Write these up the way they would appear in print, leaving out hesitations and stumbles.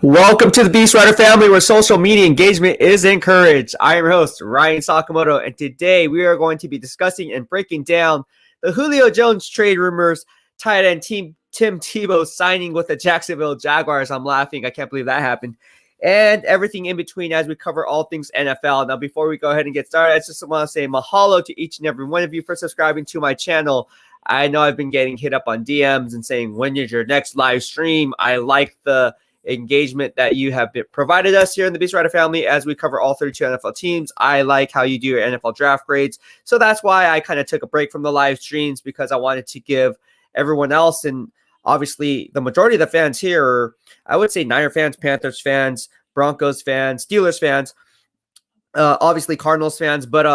Welcome to the BEASTwriter family, where social media engagement is encouraged. I am your host, Ryan Sakamoto, and today we are going to be discussing and breaking down the Julio Jones trade rumors, tight end Tim Tebow signing with the Jacksonville Jaguars. I'm laughing. I can't believe that happened. And everything in between as we cover all things NFL. Now, before we go ahead and get started, I just want to say mahalo to each and every one of you for subscribing to my channel. I know I've been getting hit up on DMs and saying, when is your next live stream? I like the engagement that you have provided us here in the BEASTwriter family as we cover all 32 NFL teams. I like how you do your NFL draft grades. So that's why I kind of took a break from the live streams, because I wanted to give everyone else, and obviously the majority of the fans here are, I would say, Niner fans, Panthers fans, Broncos fans, Steelers fans, obviously Cardinals fans, but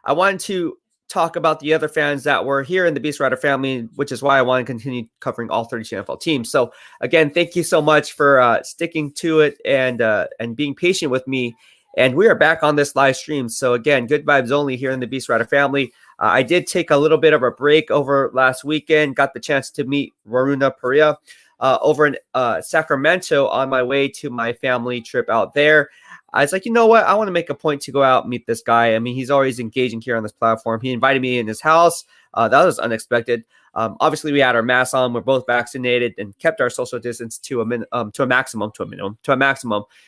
I wanted to talk about the other fans that were here in the BEASTwriter family, which is why I want to continue covering all 32 NFL teams. So again, thank you so much for sticking to it and being patient with me. And we are back on this live stream. So again, good vibes only here in the BEASTwriter family. I did take a little bit of a break over last weekend, got the chance to meet Varuna Perea over in Sacramento on my way to my family trip out there. I was like, you know what? I want to make a point to go out and meet this guy. I mean, he's always engaging here on this platform. He invited me in his house. That was unexpected. Obviously, we had our masks on. We're both vaccinated and kept our social distance to a maximum.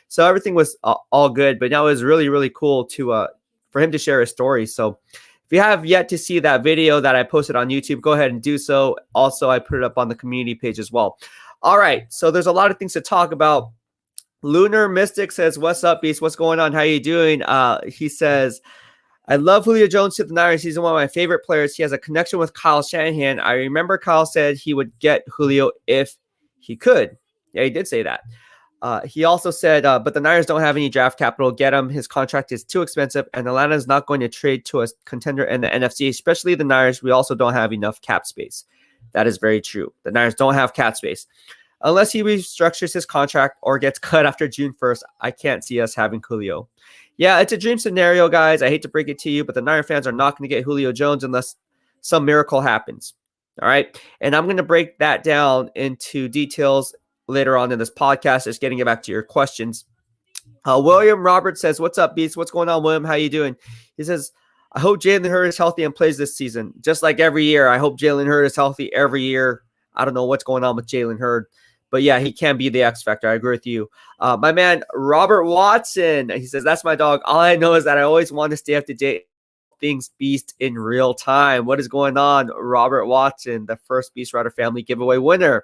So everything was all good. But now it was really, really cool to for him to share his story. So if you have yet to see that video that I posted on YouTube, go ahead and do so. Also, I put it up on the community page as well. All right. So there's a lot of things to talk about. Lunar Mystic says, what's up, Beast? What's going on? How you doing? He says, I love Julio Jones to the Niners. He's one of my favorite players. He has a connection with Kyle Shanahan. I remember Kyle said he would get Julio if he could. Yeah, he did say that. He also said, but the Niners don't have any draft capital. Get him. His contract is too expensive, and Atlanta is not going to trade to a contender in the NFC, especially the Niners. We also don't have enough cap space. That is very true. The Niners don't have cap space. Unless he restructures his contract or gets cut after June 1st, I can't see us having Julio. Yeah, it's a dream scenario, guys. I hate to break it to you, but the Niner fans are not going to get Julio Jones unless some miracle happens. All right? And I'm going to break that down into details later on in this podcast, just getting it back to your questions. William Roberts says, what's up, Beast? What's going on, William? How you doing? He says, I hope Jalen Hurts is healthy and plays this season. Just like every year, I hope Jalen Hurts is healthy every year. I don't know what's going on with Jalen Hurts. But yeah, he can be the X factor. I agree with you. My man, Robert Watson, he says, that's my dog. All I know is that I always want to stay up to date things Beast in real time. What is going on, Robert Watson, the first BEASTwriter family giveaway winner?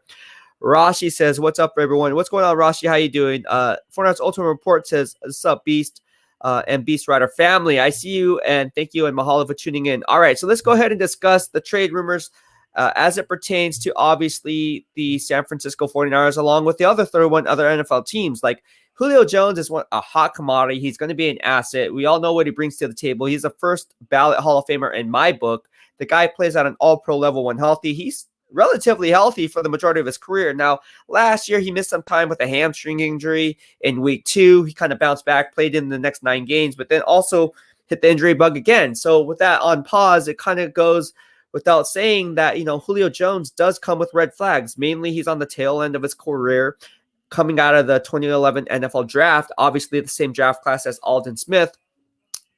Rashi says, what's up, everyone? What's going on, Rashi? How you doing? Fortnite's Ultimate Report says, what's up, Beast and BEASTwriter family? I see you, and thank you, and mahalo for tuning in. All right, so let's go ahead and discuss the trade rumors as it pertains to, obviously, the San Francisco 49ers, along with the other 31 other NFL teams. Like, Julio Jones is a hot commodity. He's going to be an asset. We all know what he brings to the table. He's a first ballot Hall of Famer in my book. The guy plays at an all-pro level when healthy. He's relatively healthy for the majority of his career. Now, last year, he missed some time with a hamstring injury in week 2. He kind of bounced back, played in the next 9 games, but then also hit the injury bug again. So with that on pause, it kind of goes without saying that, you know, Julio Jones does come with red flags. Mainly, he's on the tail end of his career, coming out of the 2011 NFL draft, obviously the same draft class as Aldon Smith.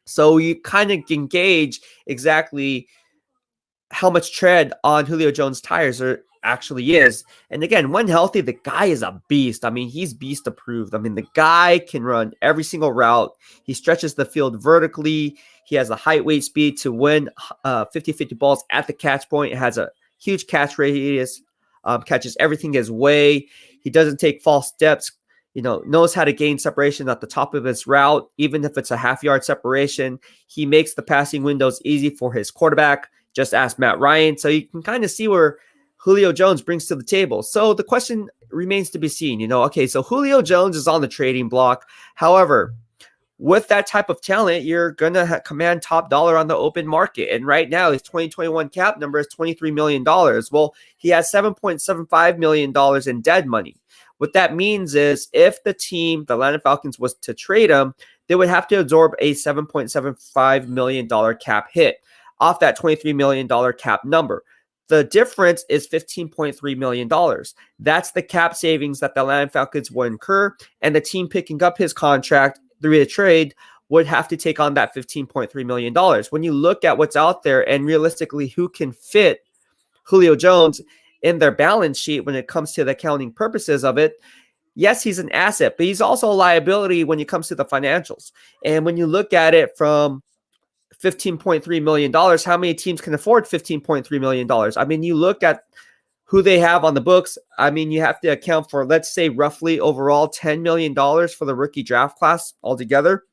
So you kind of can gauge exactly how much tread on Julio Jones' tires there actually is. And again, when healthy, the guy is a beast. I mean, he's beast approved. I mean, the guy can run every single route. He stretches the field vertically. He has the height, weight, speed to win 50-50 balls at the catch point. It has a huge catch radius, catches everything his way. He doesn't take false steps, knows how to gain separation at the top of his route, even if it's a half-yard separation. He makes the passing windows easy for his quarterback. Just ask Matt Ryan. So you can kind of see where Julio Jones brings to the table. So the question remains to be seen. Okay, so Julio Jones is on the trading block. However, with that type of talent, you're going to command top dollar on the open market. And right now, his 2021 cap number is $23 million. Well, he has $7.75 million in dead money. What that means is if the team, the Atlanta Falcons, was to trade him, they would have to absorb a $7.75 million cap hit off that $23 million cap number. The difference is $15.3 million. That's the cap savings that the Atlanta Falcons will incur, and the team picking up his contract through a trade would have to take on that $15.3 million. When you look at what's out there and realistically who can fit Julio Jones in their balance sheet when it comes to the accounting purposes of it, yes, he's an asset, but he's also a liability when it comes to the financials. And when you look at it from $15.3 million, how many teams can afford $15.3 million? I mean, you look at who they have on the books. I mean, you have to account for, let's say, roughly overall $10 million for the rookie draft class altogether.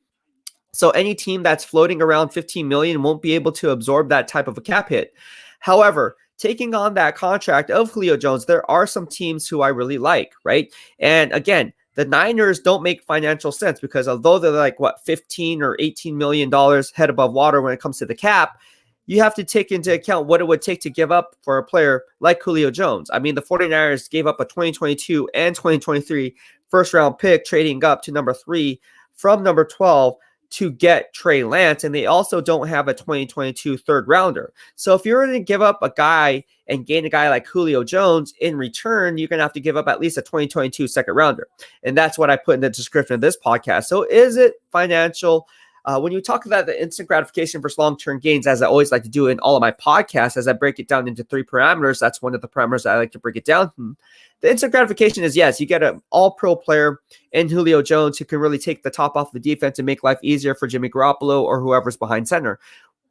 So any team that's floating around 15 million won't be able to absorb that type of a cap hit. However, taking on that contract of Julio Jones, there are some teams who I really like, right? And again, the Niners don't make financial sense because although they're like, 15 or $18 million head above water when it comes to the cap, you have to take into account what it would take to give up for a player like Julio Jones. I mean, the 49ers gave up a 2022 and 2023 first-round pick, trading up to number 3 from number 12 to get Trey Lance, and they also don't have a 2022 third rounder. So if you're going to give up a guy and gain a guy like Julio Jones in return, you're going to have to give up at least a 2022 second rounder. And that's what I put in the description of this podcast. So is it financial? When you talk about the instant gratification versus long-term gains, as I always like to do in all of my podcasts, as I break it down into 3 parameters, that's one of the parameters I like to break it down. The instant gratification is, yes, you get an all-pro player in Julio Jones who can really take the top off the defense and make life easier for Jimmy Garoppolo or whoever's behind center.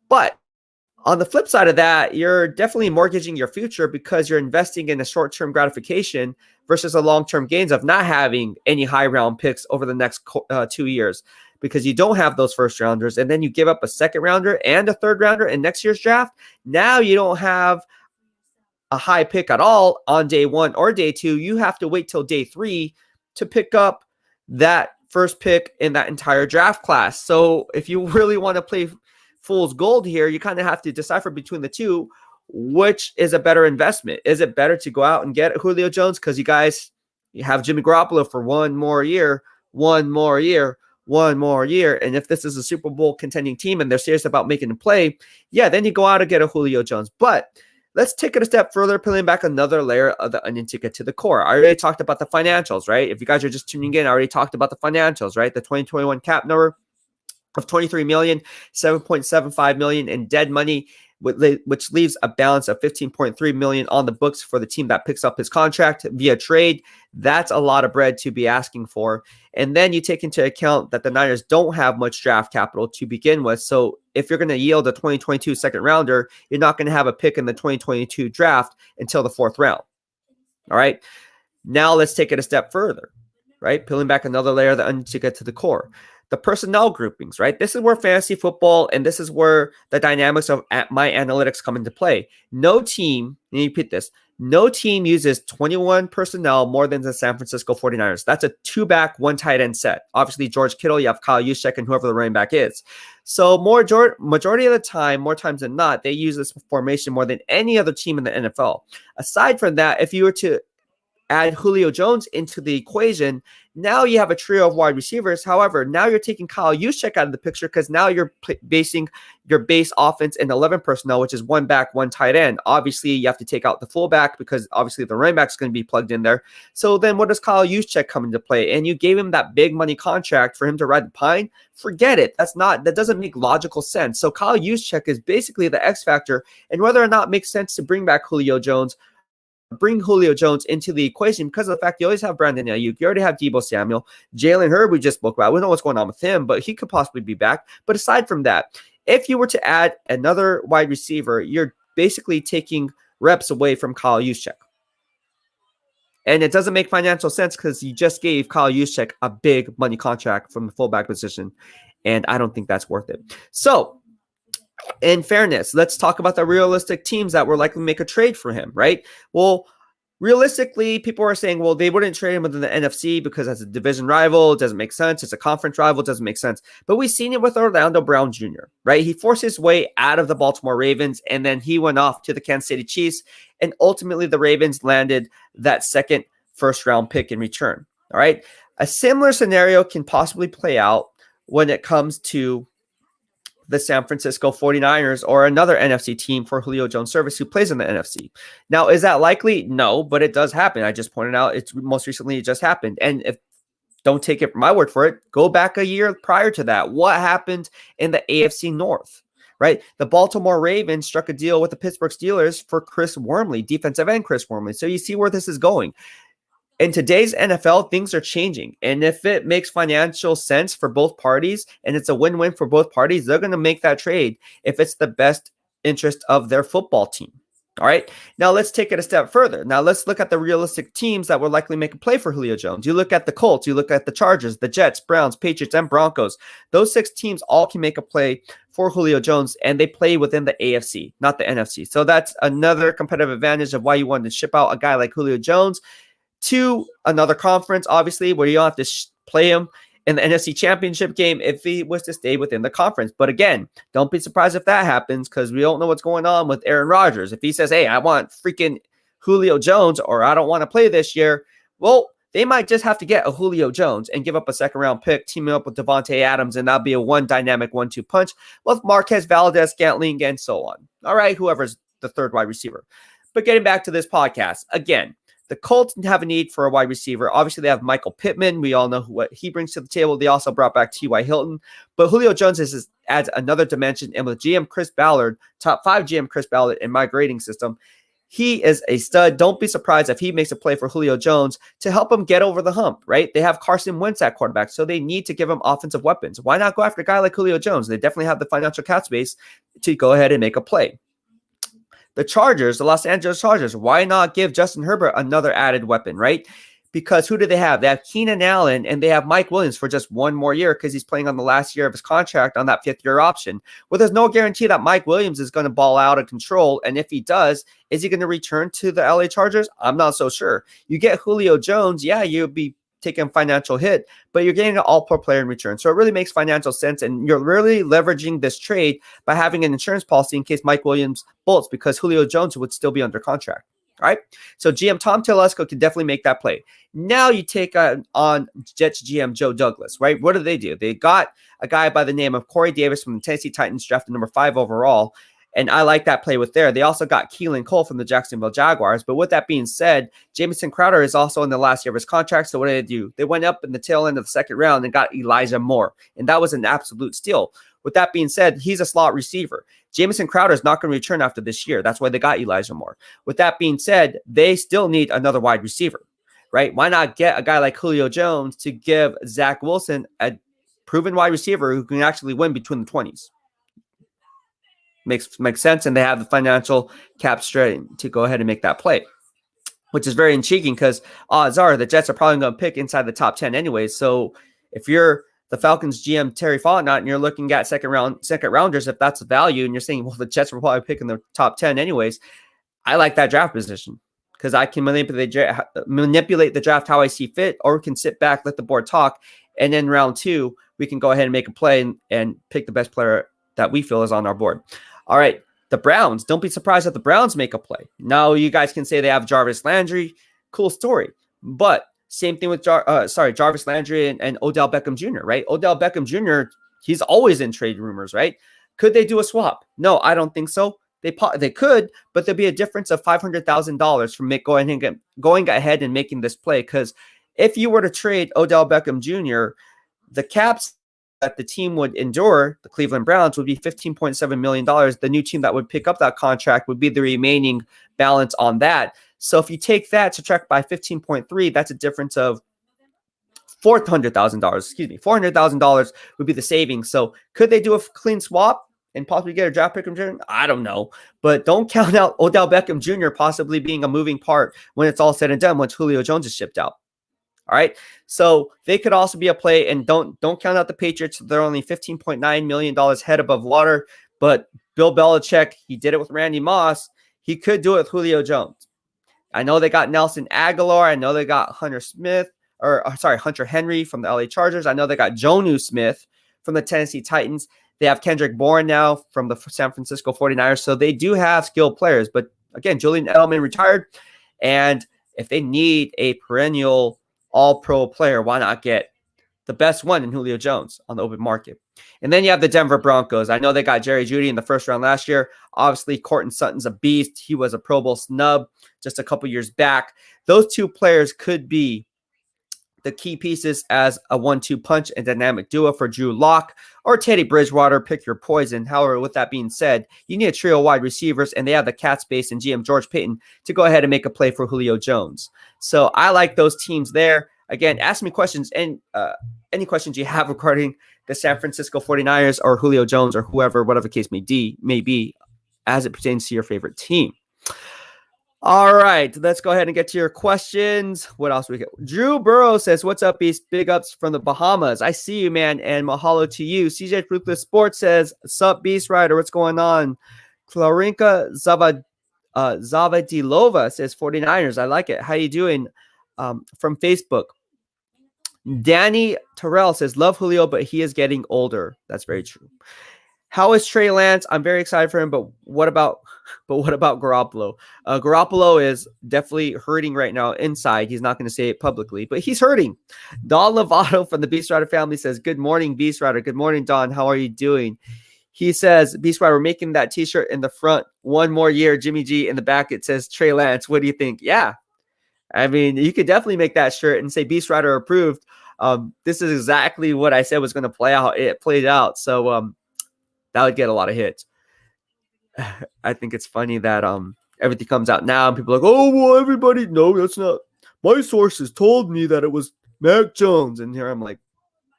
But on the flip side of that, you're definitely mortgaging your future because you're investing in a short-term gratification versus a long-term gains of not having any high-round picks over the next 2 years, because you don't have those first rounders, and then you give up a second rounder and a third rounder in next year's draft. Now you don't have a high pick at all on day 1 or day 2. You have to wait till day 3 to pick up that first pick in that entire draft class. So if you really want to play fool's gold here, you kind of have to decipher between the two, which is a better investment. Is it better to go out and get Julio Jones because you have Jimmy Garoppolo for one more year, and if this is a Super Bowl contending team and they're serious about making a play, yeah, then you go out and get a Julio Jones. But let's take it a step further, peeling back another layer of the onion to get to the core. I already talked about the financials, right? If you guys are just tuning in, I already talked about the financials, right? The 2021 cap number of 23 million, 7.75 million in dead money, which leaves a balance of 15.3 million on the books for the team that picks up his contract via trade. That's a lot of bread to be asking for. And then you take into account that the Niners don't have much draft capital to begin with. So if you're going to yield a 2022 second rounder, you're not going to have a pick in the 2022 draft until the 4th round. All right. Now let's take it a step further, right? Peeling back another layer of the onion to get to the core. The personnel groupings, right? This is where fantasy football and this is where the dynamics of my analytics come into play. No team, let me repeat this, no team uses 21 personnel more than the San Francisco 49ers. That's a 2-back, 1 tight end set. Obviously, George Kittle, you have Kyle Juszczyk, and whoever the running back is. So majority of the time, more times than not, they use this formation more than any other team in the NFL. Aside from that, if you were to add Julio Jones into the equation, now you have a trio of wide receivers. However, now you're taking Kyle Juszczyk out of the picture because now you're basing your base offense in 11 personnel, which is 1 back, 1 tight end. Obviously, you have to take out the fullback because obviously the running back is going to be plugged in there. So then what does Kyle Juszczyk come into play? And you gave him that big money contract for him to ride the pine? Forget it. That doesn't make logical sense. So Kyle Juszczyk is basically the X factor, and whether or not it makes sense to bring back Julio Jones into the equation because of the fact you always have Brandon Ayuk, you already have Deebo Samuel, Jalen Hurd we just spoke about. We don't know what's going on with him, but he could possibly be back. But aside from that, if you were to add another wide receiver, you're basically taking reps away from Kyle Juszczyk. And it doesn't make financial sense because you just gave Kyle Juszczyk a big money contract from the fullback position, and I don't think that's worth it. So in fairness, let's talk about the realistic teams that were likely to make a trade for him, right? Well, realistically, people are saying, well, they wouldn't trade him within the NFC because as a division rival, it doesn't make sense. It's a conference rival, it doesn't make sense. But we've seen it with Orlando Brown Jr., right? He forced his way out of the Baltimore Ravens, and then he went off to the Kansas City Chiefs, and ultimately the Ravens landed that second first-round pick in return, all right? A similar scenario can possibly play out when it comes to the San Francisco 49ers or another NFC team for Julio Jones service who plays in the NFC. Now, is that likely? No, but it does happen. I just pointed out it's most recently it just happened. And if don't take it from my word for it, go back a year prior to that. What happened in the AFC North? Right? The Baltimore Ravens struck a deal with the Pittsburgh Steelers for Chris Wormley, defensive end Chris Wormley. So you see where this is going. In today's NFL, things are changing. And if it makes financial sense for both parties and it's a win-win for both parties, they're going to make that trade if it's the best interest of their football team. All right. Now let's take it a step further. Now let's look at the realistic teams that would likely make a play for Julio Jones. You look at the Colts, you look at the Chargers, the Jets, Browns, Patriots, and Broncos. Those 6 teams all can make a play for Julio Jones, and they play within the AFC, not the NFC. So that's another competitive advantage of why you wanted to ship out a guy like Julio Jones to another conference, obviously, where you don't have to play him in the NFC Championship game if he was to stay within the conference. But again, don't be surprised if that happens because we don't know what's going on with Aaron Rodgers. If he says, hey, I want freaking Julio Jones or I don't want to play this year, well, they might just have to get a Julio Jones and give up a second-round pick, teaming up with Devontae Adams, and that'll be a one dynamic 1-2 punch with Marquez Valdez-Scantling and so on. All right, whoever's the third wide receiver. But getting back to this podcast, again, the Colts have a need for a wide receiver. Obviously, they have Michael Pittman. We all know what he brings to the table. They also brought back T.Y. Hilton. But Julio Jones adds another dimension. And with GM Chris Ballard, top 5 GM Chris Ballard in my grading system, he is a stud. Don't be surprised if he makes a play for Julio Jones to help him get over the hump, right? They have Carson Wentz at quarterback, so they need to give him offensive weapons. Why not go after a guy like Julio Jones? They definitely have the financial cap space to go ahead and make a play. The Chargers, the Los Angeles Chargers, why not give Justin Herbert another added weapon, right? Because who do they have? They have Keenan Allen and they have Mike Williams for just one more year because he's playing on the last year of his contract on that 5th-year option. Well, there's no guarantee that Mike Williams is going to ball out of control. And if he does, is he going to return to the LA Chargers? I'm not so sure. You get Julio Jones, yeah, you'll be taking a financial hit, but you're getting an all-pro player in return. So it really makes financial sense, and you're really leveraging this trade by having an insurance policy in case Mike Williams bolts because Julio Jones would still be under contract. All right, so GM Tom Telesco can definitely make that play. Now you take on Jets GM Joe Douglas, right? What do? They got a guy by the name of Corey Davis from the Tennessee Titans, drafted number 5 overall, and I like that play with there. They also got Keelan Cole from the Jacksonville Jaguars. But with that being said, Jameson Crowder is also in the last year of his contract. So what did they do? They went up in the tail end of the 2nd round and got Elijah Moore. And that was an absolute steal. With that being said, he's a slot receiver. Jameson Crowder is not going to return after this year. That's why they got Elijah Moore. With that being said, they still need another wide receiver, right? Why not get a guy like Julio Jones to give Zach Wilson a proven wide receiver who can actually win between the 20s? Makes sense, and they have the financial cap strength to go ahead and make that play, which is very intriguing because odds are the Jets are probably going to pick inside the top 10 anyways. So if you're the Falcons GM Terry Fontenot and you're looking at second rounders, if that's the value, and you're saying, well, the Jets will probably pick in the top 10 anyways, I like that draft position because I can manipulate the draft how I see fit, or we can sit back, let the board talk, and then round 2 we can go ahead and make a play and pick the best player that we feel is on our board. All right, the Browns. Don't be surprised if the Browns make a play. Now, you guys can say they have Jarvis Landry. Cool story. But same thing with Jarvis Landry and Odell Beckham Jr., right? Odell Beckham Jr., he's always in trade rumors, right? Could they do a swap? No, I don't think so. They could, but there'd be a difference of $500,000 from going ahead and making this play. Because if you were to trade Odell Beckham Jr., the caps that the team would endure, the Cleveland Browns, would be $15.7 million. The new team that would pick up that contract would be the remaining balance on that. So if you take that, subtract by 15.3, that's a difference of $400,000. $400,000 would be the savings. So could they do a clean swap and possibly get a draft pick from Jordan? I don't know. But don't count out Odell Beckham Jr. possibly being a moving part when it's all said and done, once Julio Jones is shipped out. All right. So they could also be a play, and don't count out the Patriots. They're only $15.9 million head above water. But Bill Belichick, he did it with Randy Moss. He could do it with Julio Jones. I know they got Nelson Aguilar. I know they got Hunter Henry from the LA Chargers. I know they got Jonnu Smith from the Tennessee Titans. They have Kendrick Bourne now from the San Francisco 49ers. So they do have skilled players. But again, Julian Edelman retired. And if they need a perennial all-pro player, why not get the best one in Julio Jones on the open market. And then you have the Denver Broncos. I know they got Jerry Jeudy in the first round last year. Obviously, Courtland Sutton's a beast. He was a Pro Bowl snub just a couple years back. Those two players could be the key pieces as a 1-2 punch and dynamic duo for Drew Lock or Teddy Bridgewater. Pick your poison. However, with that being said, you need a trio of wide receivers, and they have the cap space and GM George Paton to go ahead and make a play for Julio Jones. So I like those teams there. Again, ask me questions and any questions you have regarding the San Francisco 49ers or Julio Jones or whoever, whatever the case may be, as it pertains to your favorite team. All right, let's go ahead and get to your questions. What else we get? Drew Burrow says, "What's up, Beast? Big ups from the Bahamas. I see you, man, and mahalo to you." CJ Ruthless Sports says, "Sup, BEASTwriter? What's going on?" Klarinka Zavadilova says, "49ers. I like it. How you doing?" From Facebook. Danny Terrell says, "Love Julio, but he is getting older." That's very true. How is Trey Lance? I'm very excited for him, but what about Garoppolo? Garoppolo is definitely hurting right now inside. He's not going to say it publicly, but he's hurting. Don Lovato from the BEASTwriter family says, "Good morning, BEASTwriter." Good morning, Don. How are you doing? He says, "BEASTwriter, we're making that t-shirt in the front. One more year, Jimmy G. In the back, it says Trey Lance. What do you think?" Yeah. I mean, you could definitely make that shirt and say BEASTwriter approved. This is exactly what I said was going to play out. It played out. So that would get a lot of hits. I think it's funny that everything comes out now and people are like, "Oh, well, everybody, no, that's not. My sources told me that it was Mac Jones." And here I'm like,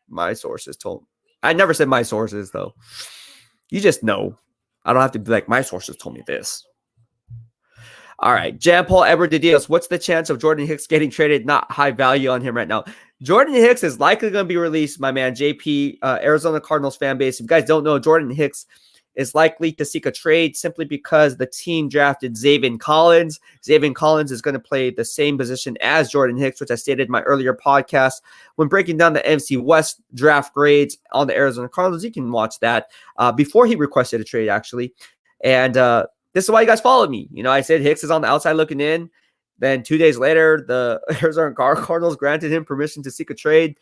my sources told. I never said my sources, though. You just know. I don't have to be like, my sources told me this. All right, Jan Paul Edward de Dios. What's the chance of Jordan Hicks getting traded? Not high value on him right now. Jordan Hicks is likely going to be released, my man. JP, Arizona Cardinals fan base. If you guys don't know, Jordan Hicks is likely to seek a trade simply because the team drafted Zaven Collins. Zaven Collins is going to play the same position as Jordan Hicks, which I stated in my earlier podcast. When breaking down the NFC West draft grades on the Arizona Cardinals, you can watch that before he requested a trade, actually. And this is why you guys followed me. You know, I said Hicks is on the outside looking in. Then 2 days later, the Arizona Cardinals granted him permission to seek a trade,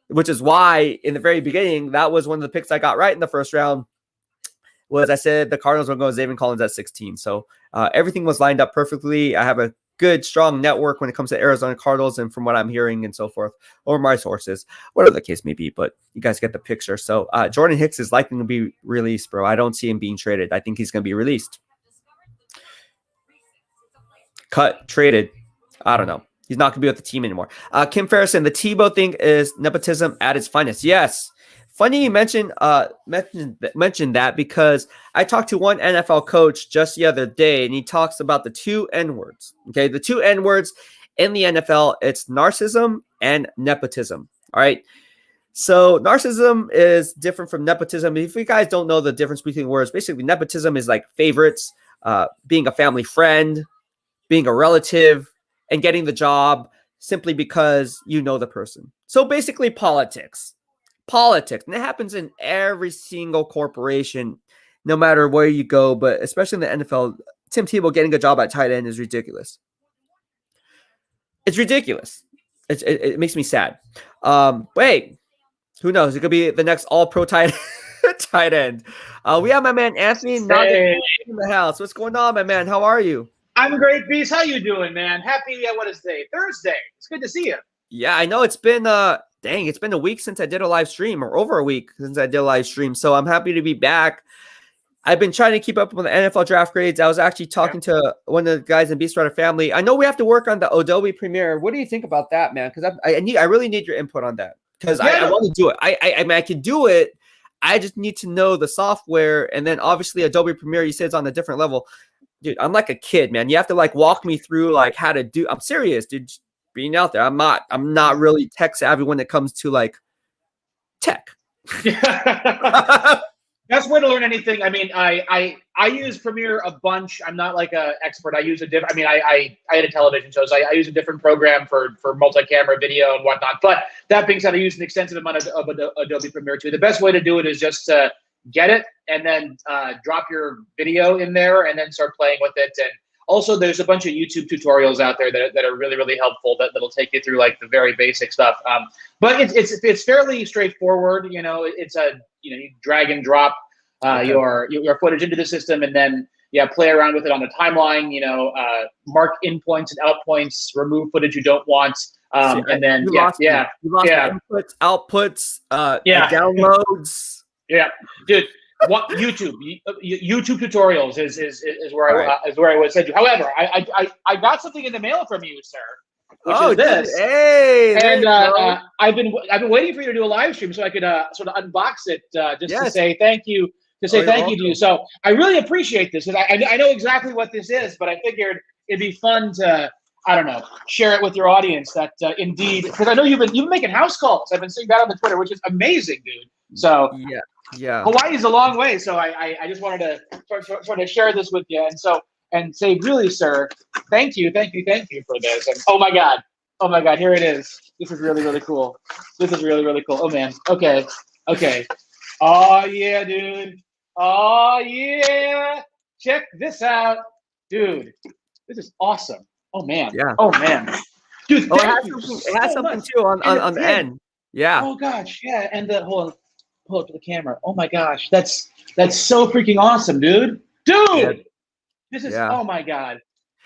which is why in the very beginning, that was one of the picks I got right in the first round. Was I said the Cardinals were going to go Zaven Collins at 16. So everything was lined up perfectly. I have a good, strong network when it comes to Arizona Cardinals, and from what I'm hearing and so forth, or my sources, whatever the case may be. But you guys get the picture. So Jordan Hicks is likely to be released, bro. I don't see him being traded. I think he's going to be released. Cut, traded. I don't know. He's not going to be with the team anymore. Kim Ferrison, the Tebow thing is nepotism at its finest. Yes. Funny you mentioned that because I talked to one NFL coach just the other day, and he talks about the two N-words. Okay, the two N-words in the NFL, it's narcissism and nepotism. All right. So narcissism is different from nepotism. If you guys don't know the difference between words, basically nepotism is like favorites, being a family friend, being a relative, and getting the job simply because you know the person. So basically politics. And it happens in every single corporation, no matter where you go, but especially in the NFL. Tim Tebow getting a job at tight end is ridiculous. It's ridiculous. It makes me sad. Wait, who knows? It could be the next all-pro tight end. We have my man Anthony in the house. What's going on, my man? How are you? I'm great, Beast. How you doing, man? Happy, what is today? Thursday. It's good to see you. Yeah, I know it's been it's been a week since I did a live stream, or over a week since I did a live stream. So I'm happy to be back. I've been trying to keep up with the NFL draft grades. I was actually talking to one of the guys in BEASTwriter family. I know we have to work on the Adobe Premiere. What do you think about that, man? Because I really need your input on that. Because I want to do it. I mean, I can do it. I just need to know the software. And then obviously Adobe Premiere, you said it's on a different level. Dude, I'm like a kid, man. You have to like walk me through like how to do. I'm serious, dude. Being out there, I'm not really tech savvy when it comes to like tech. Best way to learn anything. I mean, I use Premiere a bunch. I'm not like an expert. I use a different. I mean, I edit television shows. I use a different program for multi-camera video and whatnot. But that being said, I use an extensive amount of Adobe Premiere too. The best way to do it is just get it and then drop your video in there and then start playing with it. And Also, there's a bunch of YouTube tutorials out there that are really, really helpful that'll take you through like the very basic stuff. But it's fairly straightforward. It's you drag and drop your footage into the system, and then play around with it on the timeline. Mark in points and out points, remove footage you don't want, and then you lost inputs, outputs, downloads. Yeah, dude. What YouTube tutorials is where I would send you. However, I got something in the mail from you, sir. Which is this. Hey, and I've been waiting for you to do a live stream so I could sort of unbox it to say thank you. To you. So I really appreciate this, because I know exactly what this is, but I figured it'd be fun to, I don't know, share it with your audience that indeed, because I know you've been making house calls. I've been seeing that on the Twitter, which is amazing, dude. So yeah, Hawaii's a long way, so I just wanted to sort of share this with you, and say, really, sir, thank you for this. And oh my god, here it is. This is really, really cool. Oh man, okay. Oh yeah, dude. Oh yeah, check this out, dude. This is awesome. Oh man. Yeah. Oh man, dude. It has something too on the end. Yeah. Oh gosh, yeah. And hold on, pull up to the camera. Oh my gosh, that's so freaking awesome, dude. Yeah. This is oh my god,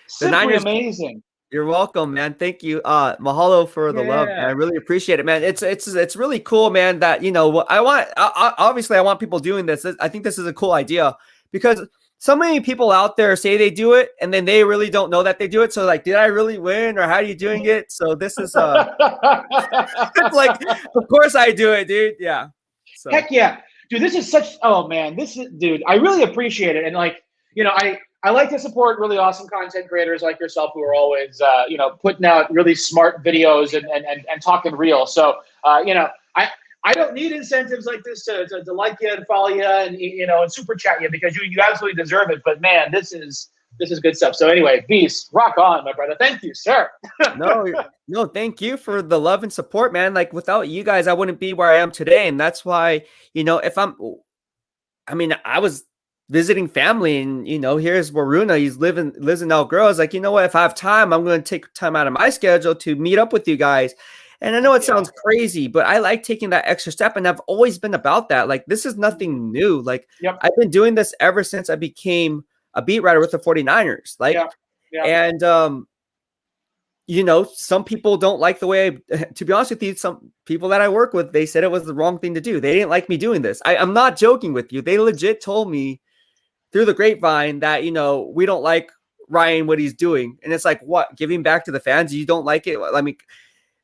simply amazing. You're welcome, man. Thank you. Mahalo for the love. Man. I really appreciate it, man. It's really cool, man, that, obviously I want people doing this. I think this is a cool idea, because so many people out there say they do it and then they really don't know that they do it. So like, did I really win, or how are you doing it? So this is it's like, of course I do it, dude. Yeah. So. Heck yeah. Dude, this is such, oh man, dude, I really appreciate it. And like, I like to support really awesome content creators like yourself, who are always, putting out really smart videos and talking real. So, I don't need incentives like this to like you and follow you and super chat you, because you absolutely deserve it. But man, this is good stuff. So anyway, Beast, rock on, my brother. Thank you, sir. No, thank you for the love and support, man. Like, without you guys, I wouldn't be where I am today. And that's why, I was visiting family, and here's Waruna. He's lives in El Grove. I was like, you know what? If I have time, I'm going to take time out of my schedule to meet up with you guys. And I know it sounds crazy, but I like taking that extra step, and I've always been about that. Like, this is nothing new. Like, I've been doing this ever since I became a beat writer with the 49ers. Like, and some people don't like the way to be honest with you, some people that I work with, they said it was the wrong thing to do. They didn't like me doing this. I'm not joking with you. They legit told me through the grapevine that, we don't like Ryan, what he's doing. And it's like, what, giving back to the fans? You don't like it? I mean,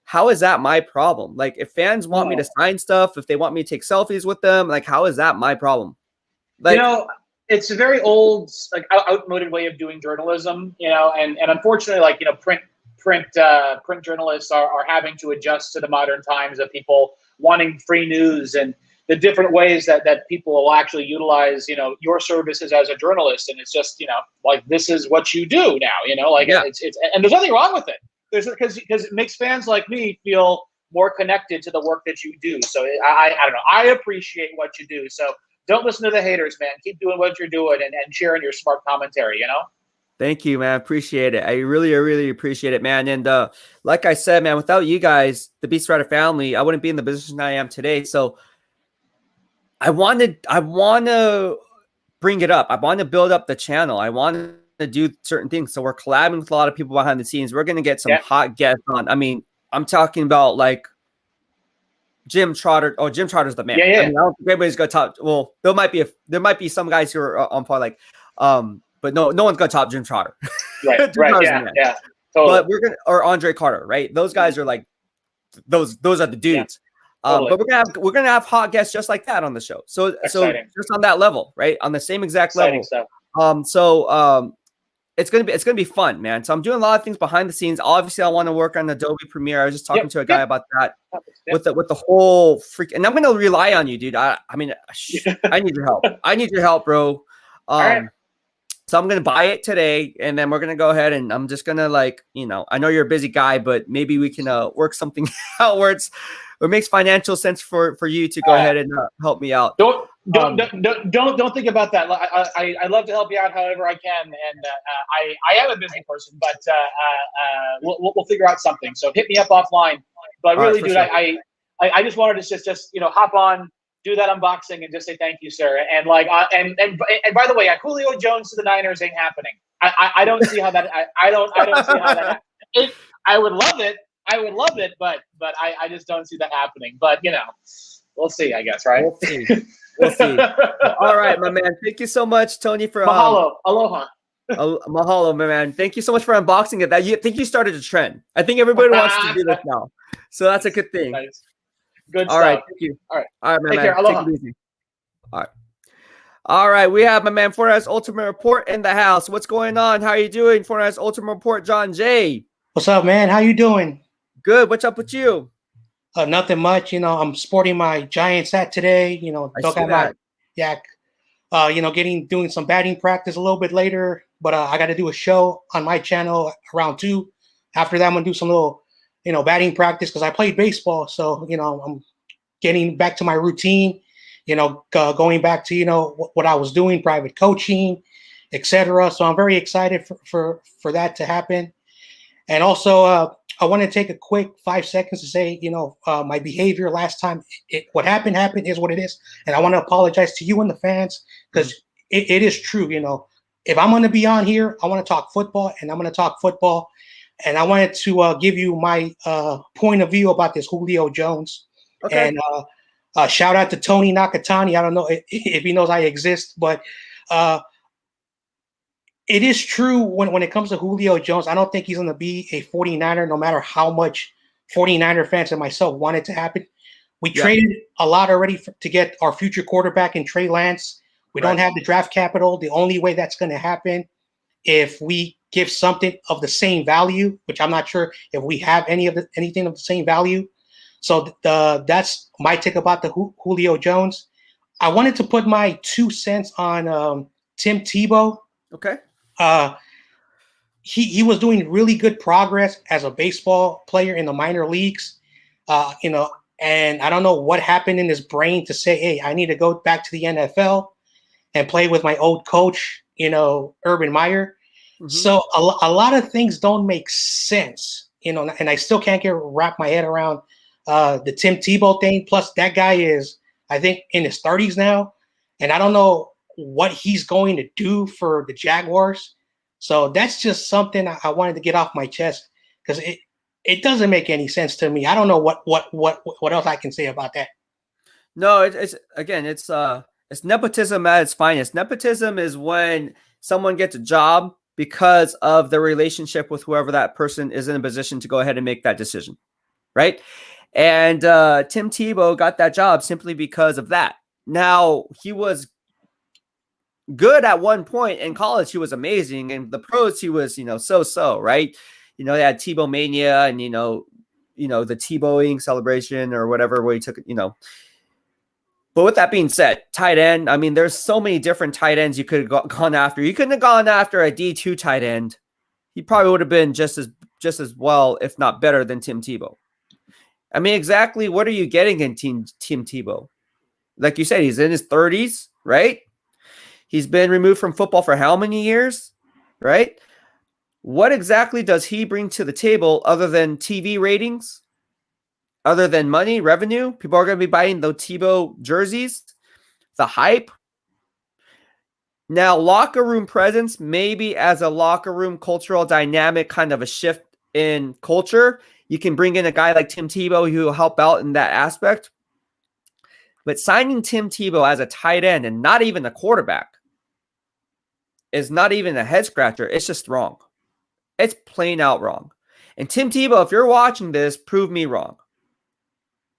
how is that my problem? Like, if fans want me to sign stuff, if they want me to take selfies with them, like, how is that my problem? Like, it's a very old, like, outmoded way of doing journalism, and unfortunately, like, print journalists are having to adjust to the modern times of people wanting free news and the different ways that people will actually utilize, your services as a journalist. And it's just, like, this is what you do now, it's and there's nothing wrong with it. Because it makes fans like me feel more connected to the work that you do. So I don't know. I appreciate what you do. So don't listen to the haters, man. Keep doing what you're doing and sharing your smart commentary, Thank you, man. I appreciate it. I really, really appreciate it, man. And like I said, man, without you guys, the BEASTwriter family, I wouldn't be in the position I am today. So I want to bring it up. I want to build up the channel. I want to do certain things. So we're collabing with a lot of people behind the scenes. We're going to get some hot guests on. I mean, I'm talking about like Jim Trotter. Oh, Jim Trotter's the man. Yeah. I mean, I don't think anybody's going to top. Well, there might be some guys who are on par, like, but no one's going to top Jim Trotter. Right. Yeah. Totally. But we're going to, or Andre Carter, right? Those guys are like, those are the dudes. Totally. But we're gonna have hot guests just like that on the show. So just on that level, right? On the same exact level. Stuff. It's gonna be fun, man. So I'm doing a lot of things behind the scenes. Obviously, I want to work on Adobe Premiere. I was just talking to a guy about that with the whole freak. And I'm gonna rely on you, dude. I mean, I need your help. I need your help, bro. So I'm gonna buy it today, and then we're gonna go ahead and I'm just gonna, like, I know you're a busy guy, but maybe we can work something out where it makes financial sense for you to go ahead and help me out. Don't think about that. I love to help you out however I can, and I am a business person, but we'll figure out something. So hit me up offline. But really, dude, sure. I just wanted to just hop on, do that unboxing, and just say thank you, sir. And and by the way, Julio Jones to the Niners ain't happening. I don't see how that. I don't see how that. I would love it. But I just don't see that happening. But we'll see. I guess, right? We'll see. We'll see. All right, my man. Thank you so much, Tony, for mahalo, aloha. Mahalo, my man. Thank you so much for unboxing it. I think you started a trend. I think everybody wants to do this now, so that's a good thing. Nice. Good All stuff. right, thank you. All right, my Take man. care. Aloha. Take it easy. All right. We have my man Fortnite's Ultimate Report in the house. What's going on? How are you doing, Fortnite's Ultimate Report, John J? What's up, man? How you doing? Good. What's up with you? Nothing much. I'm sporting my Giants hat today. Talking about doing some batting practice a little bit later. But I got to do a show on my channel around 2. After that, I'm gonna do some little, batting practice because I played baseball. So I'm getting back to my routine. Going back to what I was doing, private coaching, etc. So I'm very excited for that to happen. And also, I want to take a quick 5 seconds to say, my behavior last time, what happened is what it is. And I want to apologize to you and the fans because it is true. If I'm going to be on here, I want to talk football and I'm going to talk football. And I wanted to give you my point of view about this Julio Jones. Okay. And shout out to Tony Nakatani. I don't know if he knows I exist, but it is true when it comes to Julio Jones. I don't think he's going to be a 49er no matter how much 49er fans and myself want it to happen. We traded a lot already to get our future quarterback in Trey Lance. We don't have the draft capital. The only way that's going to happen if we give something of the same value, which I'm not sure if we have anything of the same value. So that's my take about the Julio Jones. I wanted to put my 2 cents on Tim Tebow. Okay. He was doing really good progress as a baseball player in the minor leagues, and I don't know what happened in his brain to say, hey, I need to go back to the NFL and play with my old coach, Urban Meyer. Mm-hmm. So a lot of things don't make sense, and I still can't wrap my head around the Tim Tebow thing. Plus that guy is, I think, in his 30s now, and I don't know what he's going to do for the Jaguars. So that's just something I wanted to get off my chest because it doesn't make any sense to me. I don't know what else I can say about that. No, it's nepotism at its finest. Nepotism is when someone gets a job because of the relationship with whoever that person is in a position to go ahead and make that decision, right? And Tim Tebow got that job simply because of that. Now, he was good at one point in college. He was amazing. And the pros, he was, so, right? They had Tebow mania and, the Tebowing celebration or whatever, where he took it, But with that being said, tight end, I mean, there's so many different tight ends you could have gone after. You couldn't have gone after a D2 tight end. He probably would have been just as well, if not better, than Tim Tebow. I mean, exactly what are you getting in Tim Tebow? Like you said, he's in his 30s, right? He's been removed from football for how many years, right? What exactly does he bring to the table other than TV ratings, other than money, revenue? People are going to be buying the Tebow jerseys, the hype. Now, locker room presence, maybe as a locker room cultural dynamic, kind of a shift in culture. You can bring in a guy like Tim Tebow who will help out in that aspect. But signing Tim Tebow as a tight end and not even a quarterback is not even a head scratcher. It's just wrong. It's plain out wrong. And Tim Tebow, if you're watching this, prove me wrong.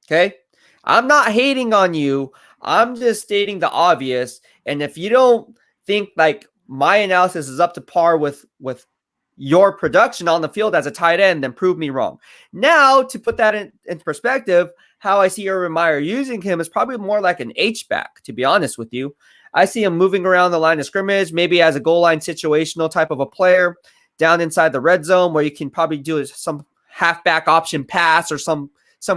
Okay? I'm not hating on you. I'm just stating the obvious. And if you don't think like my analysis is up to par with your production on the field as a tight end, then prove me wrong. Now, to put that in perspective, how I see Urban Meyer using him is probably more like an H-back, to be honest with you. I see him moving around the line of scrimmage, maybe as a goal line situational type of a player, down inside the red zone where you can probably do some halfback option pass or some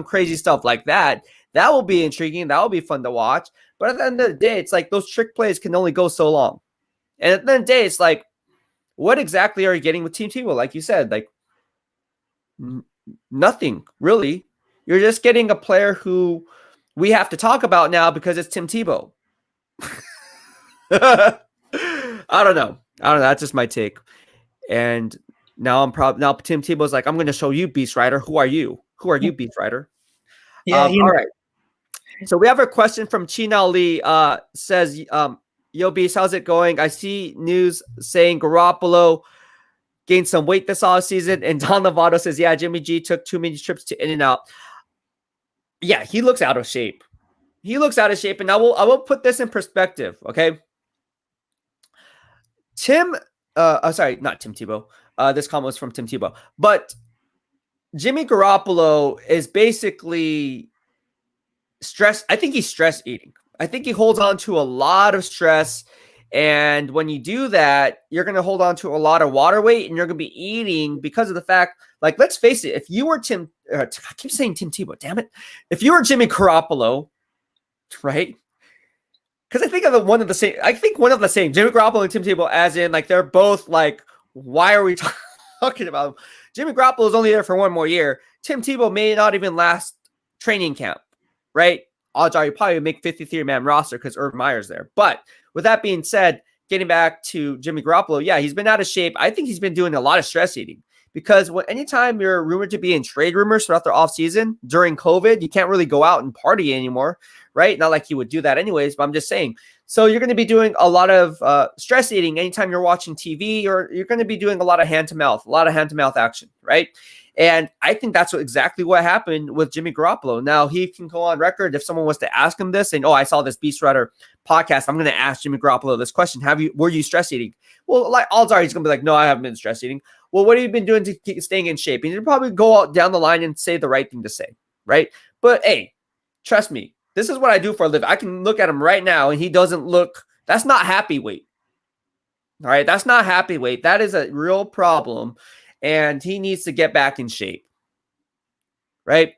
crazy stuff like that. That will be intriguing. That will be fun to watch. But at the end of the day, it's like those trick plays can only go so long. And at the end of the day, it's like, what exactly are you getting with Tim Tebow? Like you said, like nothing really. You're just getting a player who we have to talk about now because it's Tim Tebow. I don't know. That's just my take. And now now Tim Tebow's like, I'm going to show you, BEASTwriter. Who are you? Who are you, BEASTwriter? Yeah. All right. So we have a question from Chinal Lee. Says, yo, Beast, how's it going? I see news saying Garoppolo gained some weight this offseason. And Don Lovato says, yeah, Jimmy G took too many trips to In-N-Out. Yeah, he looks out of shape. He looks out of shape. And I will put this in perspective, okay? Sorry, not Tim Tebow. This comment was from Tim Tebow. But Jimmy Garoppolo is basically stress. I think he's stress eating. I think he holds on to a lot of stress. And when you do that, you're going to hold on to a lot of water weight and you're going to be eating because of the fact, like, let's face it, if you were I keep saying Tim Tebow, damn it. If you were Jimmy Garoppolo, right? Because I think one of the same, Jimmy Garoppolo and Tim Tebow, as in, like, they're both like, why are we talking about him? Jimmy Garoppolo is only there for one more year. Tim Tebow may not even last training camp, right? Odds are you probably make 53-man roster because Urban Meyer's there. But with that being said, getting back to Jimmy Garoppolo, yeah, he's been out of shape. I think he's been doing a lot of stress eating because anytime you're rumored to be in trade rumors throughout the offseason during COVID, you can't really go out and party anymore, right? Not like you would do that anyways, but I'm just saying. So you're going to be doing a lot of stress eating anytime you're watching TV, or you're going to be doing a lot of hand-to-mouth action, right? And I think that's exactly what happened with Jimmy Garoppolo. Now, he can go on record if someone was to ask him this, and, I saw this BEASTwriter podcast, I'm going to ask Jimmy Garoppolo this question. Were you stress eating? Well, like, odds are he's going to be like, no, I haven't been stress eating. Well, what have you been doing to keep staying in shape? And he'll probably go out down the line and say the right thing to say, right? But, hey, trust me, this is what I do for a living. I can look at him right now, and he doesn't look – that's not happy weight. All right, that's not happy weight. That is a real problem, and he needs to get back in shape, right?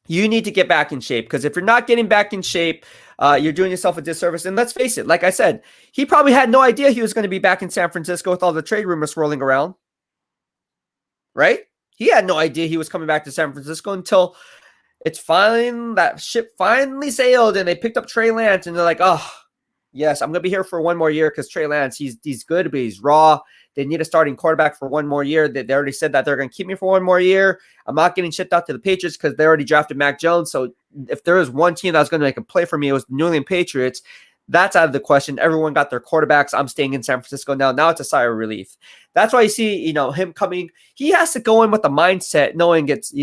You need to get back in shape, because if you're not getting back in shape, you're doing yourself a disservice. And let's face it, like I said, he probably had no idea he was going to be back in San Francisco with all the trade rumors swirling around, right? He had no idea he was coming back to San Francisco until that ship finally sailed and they picked up Trey Lance, and they're like, oh, yes, I'm going to be here for one more year because Trey Lance, he's good, but he's raw. They need a starting quarterback for one more year. They already said that they're going to keep me for one more year. I'm not getting shipped out to the Patriots because they already drafted Mac Jones. So if there was one team that was going to make a play for me, it was the New England Patriots. That's out of the question. Everyone got their quarterbacks. I'm staying in San Francisco now. Now it's a sigh of relief. That's why you see, him coming. He has to go in with the mindset knowing it's,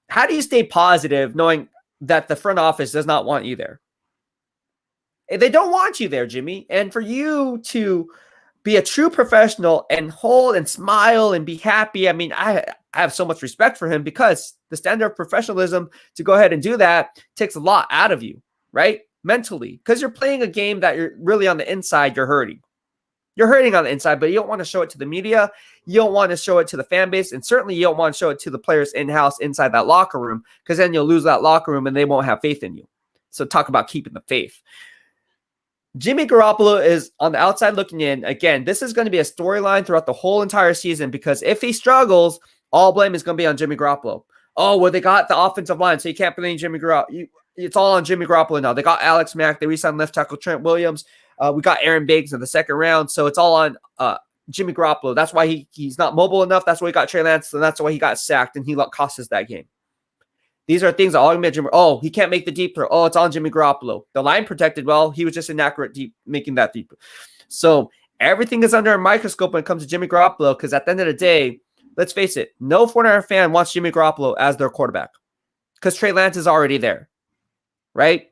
how do you stay positive knowing that the front office does not want you there? They don't want you there, Jimmy. And for you to be a true professional and hold and smile and be happy, I mean, I have so much respect for him, because the standard of professionalism to go ahead and do that takes a lot out of you, right? Mentally, because you're playing a game that you're really on the inside, you're hurting. You're hurting on the inside, but you don't want to show it to the media. You don't want to show it to the fan base. And certainly you don't want to show it to the players in-house inside that locker room, because then you'll lose that locker room and they won't have faith in you. So talk about keeping the faith. Jimmy Garoppolo is on the outside looking in. Again, this is going to be a storyline throughout the whole entire season, because if he struggles, all blame is going to be on Jimmy Garoppolo. Oh, well, they got the offensive line, so you can't blame Jimmy Garoppolo. It's all on Jimmy Garoppolo now. They got Alex Mack. They re-signed left tackle Trent Williams. We got Aaron Biggs in the second round, so it's all on Jimmy Garoppolo. That's why he's not mobile enough. That's why he got Trey Lance, and that's why he got sacked, and he cost us that game. These are things that all Jimmy. Oh, he can't make the deep throw. Oh, it's on Jimmy Garoppolo. The line protected well. He was just inaccurate making that deep. So everything is under a microscope when it comes to Jimmy Garoppolo, because at the end of the day, let's face it, no 49er fan wants Jimmy Garoppolo as their quarterback, because Trey Lance is already there, right?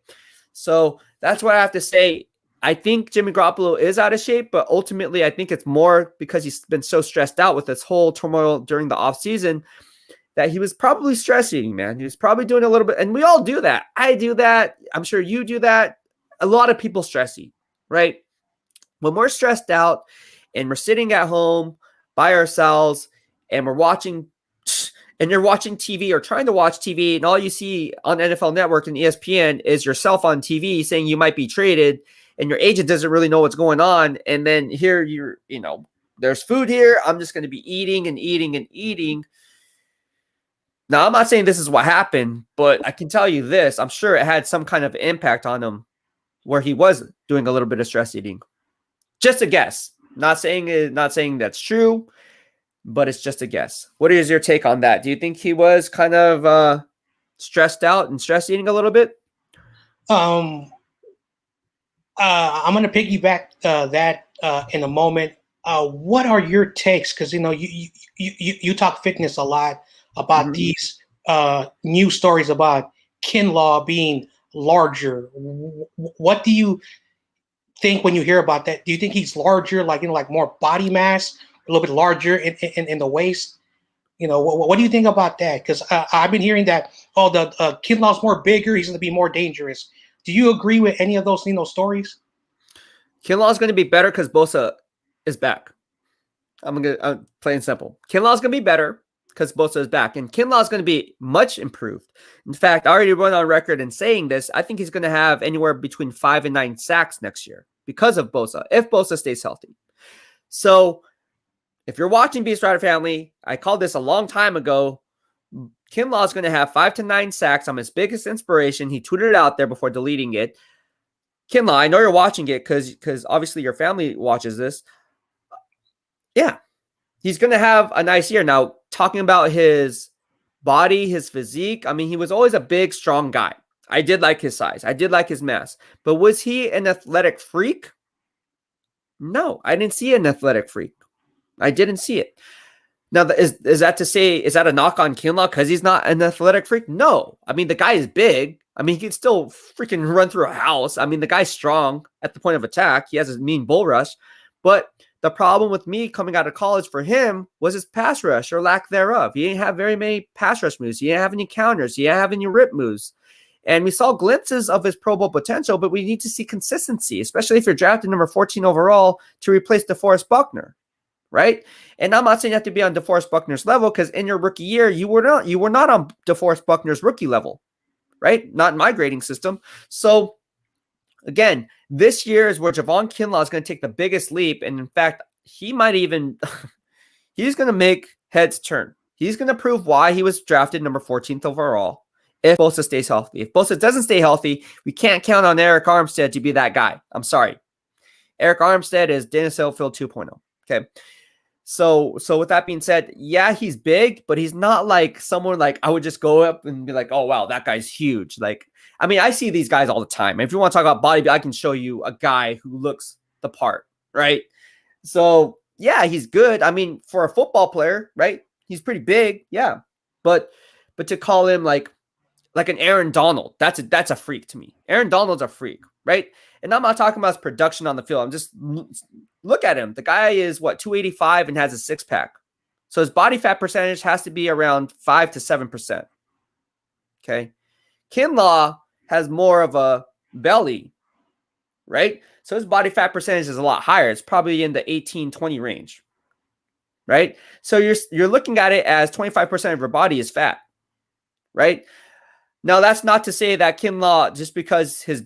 So that's what I have to say. I think Jimmy Garoppolo is out of shape, but ultimately I think it's more because he's been so stressed out with this whole turmoil during the offseason that he was probably stress eating, man. He was probably doing a little bit, and we all do that. I do that. I'm sure you do that. A lot of people stress eat, right? When we're stressed out and we're sitting at home by ourselves and we're watching and you're watching TV or trying to watch TV, and all you see on NFL Network and ESPN is yourself on TV saying you might be traded, and your agent doesn't really know what's going on, and then here there's food here. I'm just going to be eating and eating and eating. Now, I'm not saying this is what happened, but I can tell you this. I'm sure it had some kind of impact on him where he was doing a little bit of stress eating. Just a guess. Not saying that's true, but it's just a guess. What is your take on that? Do you think he was kind of stressed out and stress eating a little bit? I'm going to piggyback that in a moment. What are your takes? Because you talk fitness a lot about these news stories about Kinlaw being larger. What do you think when you hear about that? Do you think he's larger, like more body mass, a little bit larger in the waist? What do you think about that? Because I've been hearing that the Kinlaw's more bigger, he's going to be more dangerous. Do you agree with any of those stories? Kinlaw's going to be better because Bosa is back. I'm plain and simple. Kinlaw's going to be better because Bosa is back, and Kinlaw is going to be much improved. In fact, I already went on record in saying this. I think he's going to have anywhere between 5 and 9 sacks next year because of Bosa, if Bosa stays healthy. So if you're watching BEASTwriter family, I called this a long time ago. Kinlaw is going to have 5 to 9 sacks. I'm his biggest inspiration. He tweeted it out there before deleting it. Kinlaw, I know you're watching it because obviously your family watches this. Yeah, he's going to have a nice year. Now, talking about his body, his physique, I mean, he was always a big, strong guy. I did like his size. I did like his mass. But was he an athletic freak? No, I didn't see an athletic freak. I didn't see it. Now, is that to say, is that a knock on Kinlaw because he's not an athletic freak? No. I mean, the guy is big. I mean, he can still freaking run through a house. I mean, the guy's strong at the point of attack. He has a mean bull rush. But the problem with me coming out of college for him was his pass rush or lack thereof. He didn't have very many pass rush moves. He didn't have any counters. He didn't have any rip moves. And we saw glimpses of his Pro Bowl potential, but we need to see consistency, especially if you're drafted number 14 overall to replace DeForest Buckner, right? And I'm not saying you have to be on DeForest Buckner's level because in your rookie year, you were not on DeForest Buckner's rookie level, right? Not in my grading system. So again, this year is where Javon Kinlaw is going to take the biggest leap. And in fact, he might even, he's going to make heads turn. He's going to prove why he was drafted number 14th overall if Bosa stays healthy. If Bosa doesn't stay healthy, we can't count on Eric Armstead to be that guy. I'm sorry. Eric Armstead is Dennis Elfield 2.0. Okay. So with that being said, yeah, he's big, but he's not like someone like I would just go up and be like, oh, wow, that guy's huge. Like, I mean, I see these guys all the time. If you want to talk about body, I can show you a guy who looks the part, right? So, yeah, he's good. I mean, for a football player, right? He's pretty big, yeah. But to call him like an Aaron Donald, that's a freak to me. Aaron Donald's a freak, right? And I'm not talking about his production on the field. I'm just look at him. The guy is 285 and has a six-pack. So his body fat percentage has to be around 5 to 7%. Okay. Kinlaw has more of a belly, right? So his body fat percentage is a lot higher. It's probably in the 18-20 range, right? So you're looking at it as 25% of your body is fat, right? Now, that's not to say that Kinlaw, just because his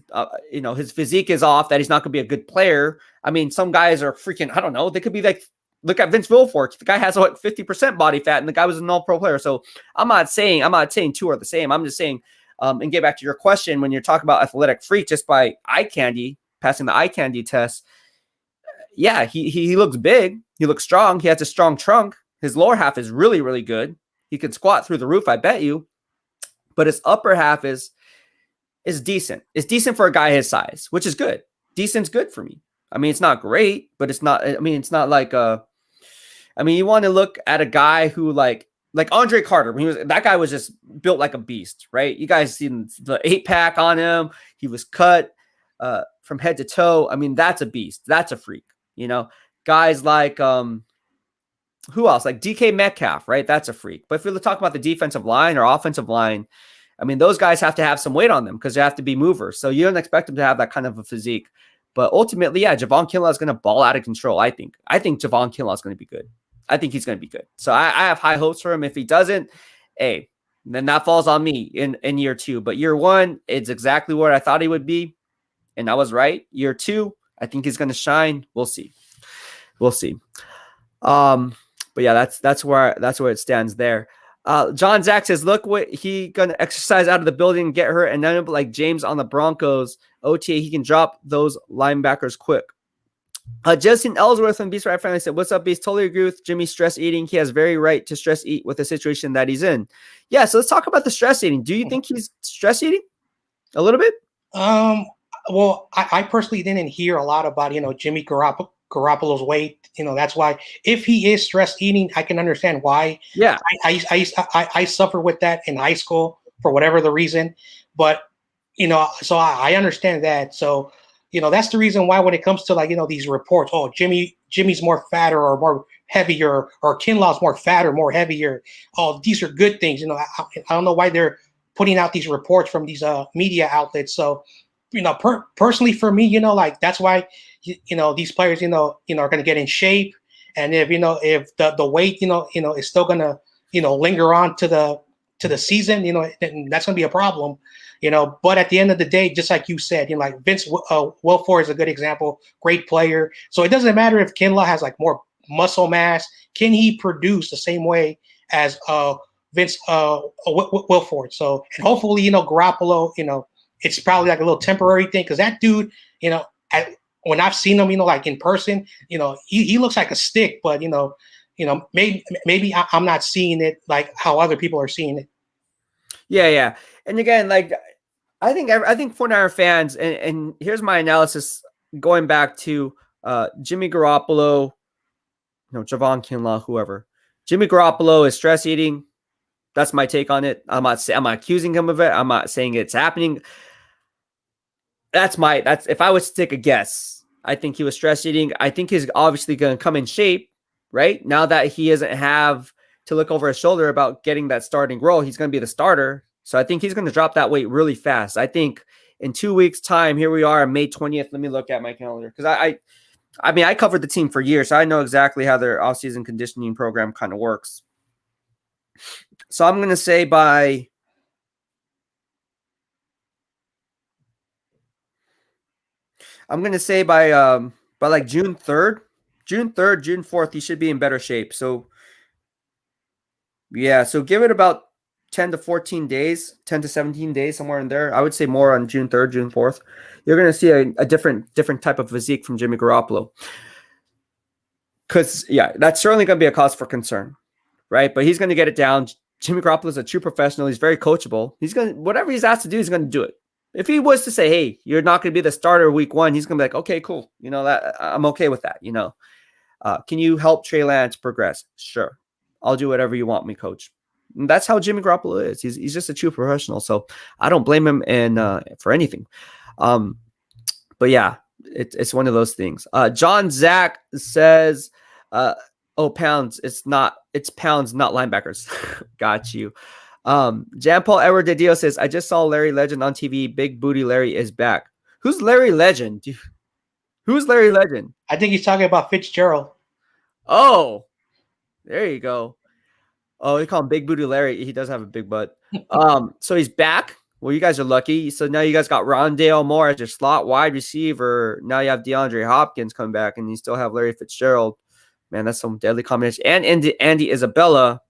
physique is off, that he's not going to be a good player. I mean, some guys are freaking, I don't know, they could be like, look at Vince Wilfork. The guy has 50% body fat, and the guy was an all-pro player. So I'm not saying two are the same. I'm just saying, and get back to your question, when you're talking about athletic freak just by eye candy, passing the eye candy test, yeah, he looks big. He looks strong. He has a strong trunk. His lower half is really, really good. He can squat through the roof, I bet you. But his upper half is decent. It's decent for a guy his size, which is good. Decent's good for me. I mean, it's not great, but it's not. I mean, it's not like you want to look at a guy who like Andre Carter. That guy was just built like a beast, right? You guys seen the 8-pack on him. He was cut from head to toe. I mean, that's a beast. That's a freak. Guys like who else? Like DK Metcalf, right? That's a freak. But if we're talking about the defensive line or offensive line, I mean, those guys have to have some weight on them because they have to be movers. So you don't expect them to have that kind of a physique. But ultimately, yeah, Javon Kinlaw is going to ball out of control, I think. I think Javon Kinlaw is going to be good. I think he's going to be good. So I have high hopes for him. If he doesn't, hey, then that falls on me in year 2. But year 1, it's exactly what I thought he would be, and I was right. Year 2, I think he's going to shine. We'll see. We'll see. But yeah, that's where it stands there. John Zach says, look what he gonna exercise out of the building and get hurt, and then like James on the Broncos OTA, he can drop those linebackers quick. Justin Ellsworth from BEASTwriter Family said, what's up, Beast? Totally agree with Jimmy stress eating. He has very right to stress eat with the situation that he's in. Yeah, so let's talk about the stress eating. Do you think he's stress eating a little bit? Well, I personally didn't hear a lot about, Jimmy Garoppolo's weight. That's why if he is stress eating, I can understand why. Yeah. I suffer with that in high school for whatever the reason. But, so I understand that. So, that's the reason why when it comes to like, these reports, oh, Jimmy's more fatter or more heavier, or Kinlaw's more fat or more heavier. Oh, these are good things. I don't know why they're putting out these reports from these media outlets. So, personally for me, like that's why, these players, are going to get in shape. And if the weight, is still going to, linger on to the season, then that's going to be a problem, but at the end of the day, just like you said, like Vince Wilfork is a good example, great player. So it doesn't matter if Kinlaw has like more muscle mass, can he produce the same way as Vince Wilfork? So, and hopefully, Garoppolo, it's probably like a little temporary thing, because that dude, when I've seen him, like in person, he looks like a stick, but maybe I'm not seeing it like how other people are seeing it. Yeah. And again, like I think 49er fans, and here's my analysis going back to Jimmy Garoppolo, Javon Kinlaw, whoever. Jimmy Garoppolo is stress eating. That's my take on it. I'm not accusing him of it. I'm not saying it's happening. That's if I was to take a guess, I think he was stress eating. I think he's obviously going to come in shape, right? Now that he doesn't have to look over his shoulder about getting that starting role, he's going to be the starter. So I think he's going to drop that weight really fast. I think in 2 weeks' time, here we are on May 20th. Let me look at my calendar, because I covered the team for years, so I know exactly how their offseason conditioning program kind of works. So I'm going to say by like June 3rd, June 4th, he should be in better shape. So yeah, so give it about 10 to 14 days, 10 to 17 days, somewhere in there. I would say more on June 3rd, June 4th. You're going to see a different type of physique from Jimmy Garoppolo. Because, yeah, that's certainly going to be a cause for concern, right? But he's going to get it down. Jimmy Garoppolo is a true professional. He's very coachable. He's going to, whatever he's asked to do, he's going to do it. If he was to say, hey, you're not going to be the starter week 1, he's going to be like, okay, cool. That I'm okay with that. Can you help Trey Lance progress? Sure. I'll do whatever you want me, coach. And that's how Jimmy Garoppolo is. He's just a true professional. So I don't blame him for anything. But yeah, it's one of those things. John Zach says, pounds. It's pounds, not linebackers. Got you. Jan Paul Edward de Dio says, I just saw Larry Legend on TV. Big Booty Larry is back. Who's Larry Legend? Who's Larry Legend? I think he's talking about Fitzgerald. Oh, there you go. Oh, they call him Big Booty Larry. He does have a big butt. So he's back. Well, you guys are lucky. So now you guys got Rondale Moore as your slot wide receiver. Now you have DeAndre Hopkins coming back, and you still have Larry Fitzgerald. Man, that's some deadly combination. And Andy Isabella.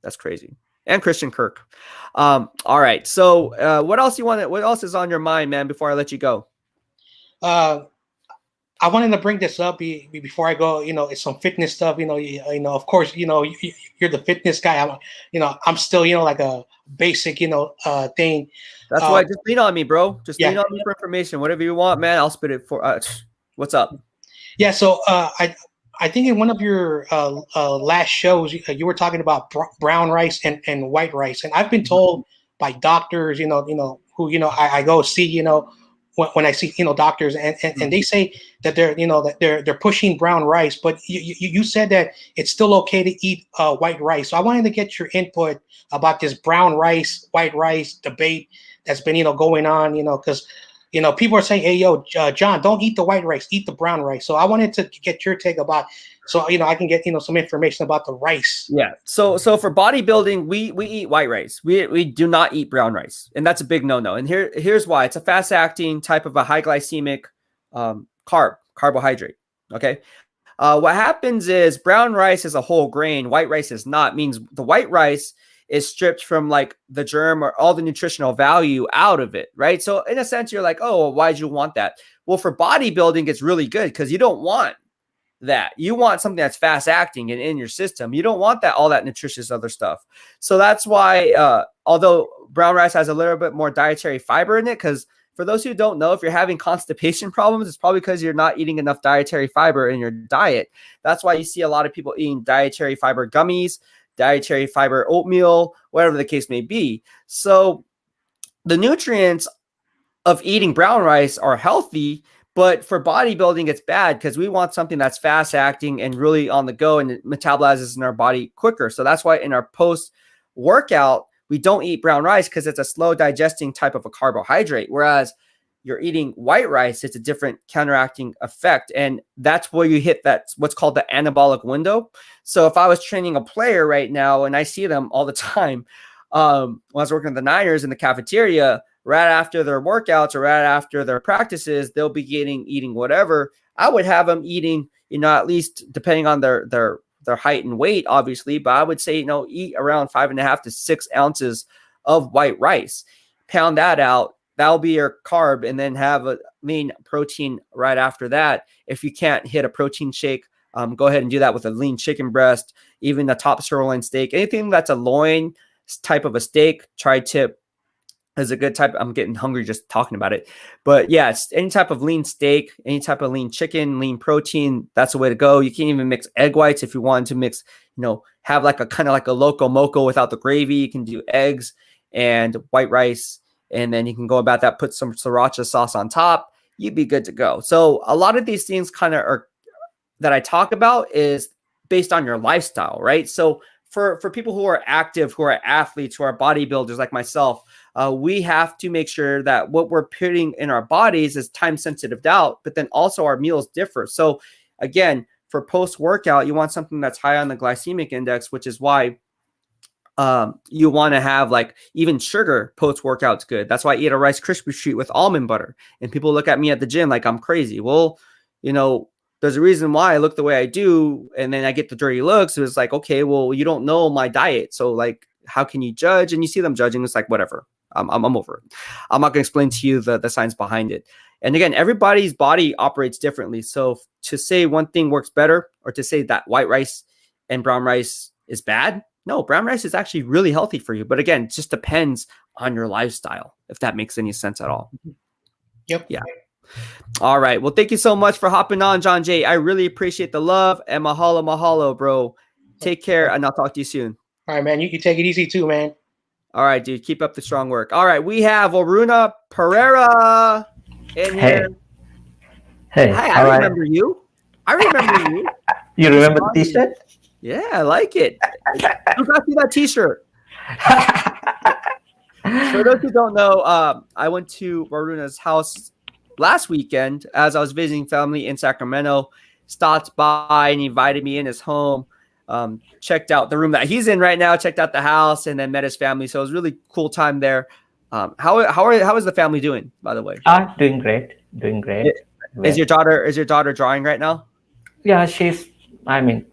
That's crazy. And Christian Kirk. All right. So what else what else is on your mind, man, before I let you go? I wanted to bring this up before I go. It's some fitness stuff. Of course, you're the fitness guy. I'm still, like a basic, thing. That's why just lean on me, bro. Just lean on me for information. Whatever you want, man. I'll spit it for. What's up? Yeah. So I think in one of your last shows, you were talking about brown rice and white rice, and I've been told by doctors, who I go see, when I see doctors, and they say that they're pushing brown rice, but you said that it's still okay to eat white rice. So I wanted to get your input about this brown rice, white rice debate that's been going on, because people are saying, "Hey, yo, John, don't eat the white rice, eat the brown rice." So I wanted to get your take about, so I can get some information about the rice. Yeah. So for bodybuilding, we eat white rice. We do not eat brown rice, and that's a big no-no. And here's why: it's a fast-acting type of a high glycemic carbohydrate. Okay. What happens is brown rice is a whole grain, white rice is not. Means the white rice is stripped from like the germ or all the nutritional value out of it, right? So in a sense, you're like, oh, well, why'd you want that? Well, for bodybuilding, it's really good because you don't want that. You want something that's fast acting and in your system. You don't want all that nutritious other stuff. So that's why, although brown rice has a little bit more dietary fiber in it, because for those who don't know, if you're having constipation problems, it's probably because you're not eating enough dietary fiber in your diet. That's why you see a lot of people eating dietary fiber gummies, dietary fiber oatmeal, whatever the case may be. So the nutrients of eating brown rice are healthy, but for bodybuilding, it's bad because we want something that's fast acting and really on the go and it metabolizes in our body quicker. So that's why in our post workout, we don't eat brown rice because it's a slow digesting type of a carbohydrate. Whereas you're eating white rice, it's a different counteracting effect. And that's where you hit what's called the anabolic window. So if I was training a player right now, and I see them all the time, when I was working at the Niners in the cafeteria, right after their workouts or right after their practices, they'll be eating whatever. I would have them eating, at least depending on their height and weight, obviously, but I would say, eat around 5.5 to 6 ounces of white rice, pound that out. That'll be your carb, and then have a lean protein right after that. If you can't hit a protein shake, go ahead and do that with a lean chicken breast, even a top sirloin steak, anything that's a loin type of a steak. Tri-tip is a good type. I'm getting hungry just talking about it. But yes, any type of lean steak, any type of lean chicken, lean protein, that's the way to go. You can even mix egg whites if you wanted to mix, have like a kind of like a loco moco without the gravy. You can do eggs and white rice, and then you can go about that, put some sriracha sauce on top. You'd be good to go. So a lot of these things kind of are that I talk about is based on your lifestyle, right? So for people who are active, who are athletes, who are bodybuilders like myself, we have to make sure that what we're putting in our bodies is time sensitive out, but then also our meals differ. So again, for post workout, you want something that's high on the glycemic index, which is why you want to have like even sugar post workout's good. That's why I eat a Rice Krispie treat with almond butter, and people look at me at the gym like I'm crazy. Well, there's a reason why I look the way I do, and then I get the dirty looks. So it's like, okay, well, you don't know my diet, so like, how can you judge? And you see them judging. It's like, whatever. I'm over it. I'm not going to explain to you the science behind it. And again, everybody's body operates differently. So to say one thing works better, or to say that white rice and brown rice is bad, no, brown rice is actually really healthy for you. But again, it just depends on your lifestyle, if that makes any sense at all. Yep. Yeah. All right. Well, thank you so much for hopping on, John Jay. I really appreciate the love, and mahalo, bro. Take care, and I'll talk to you soon. All right, man. You can take it easy too, man. All right, dude. Keep up the strong work. All right. We have Aruna Pereira in here. Hey. Hi, I remember you. You remember the t-shirt? Yeah, I like it. Who got you that t-shirt? For those who don't know, I went to Waruna's house last weekend as I was visiting family in Sacramento. Stopped by and invited me in his home. Checked out the room that he's in right now. Checked out the house, and then met his family. So it was a really cool time there. How is the family doing, by the way? Doing great. Is your daughter drawing right now? Yeah,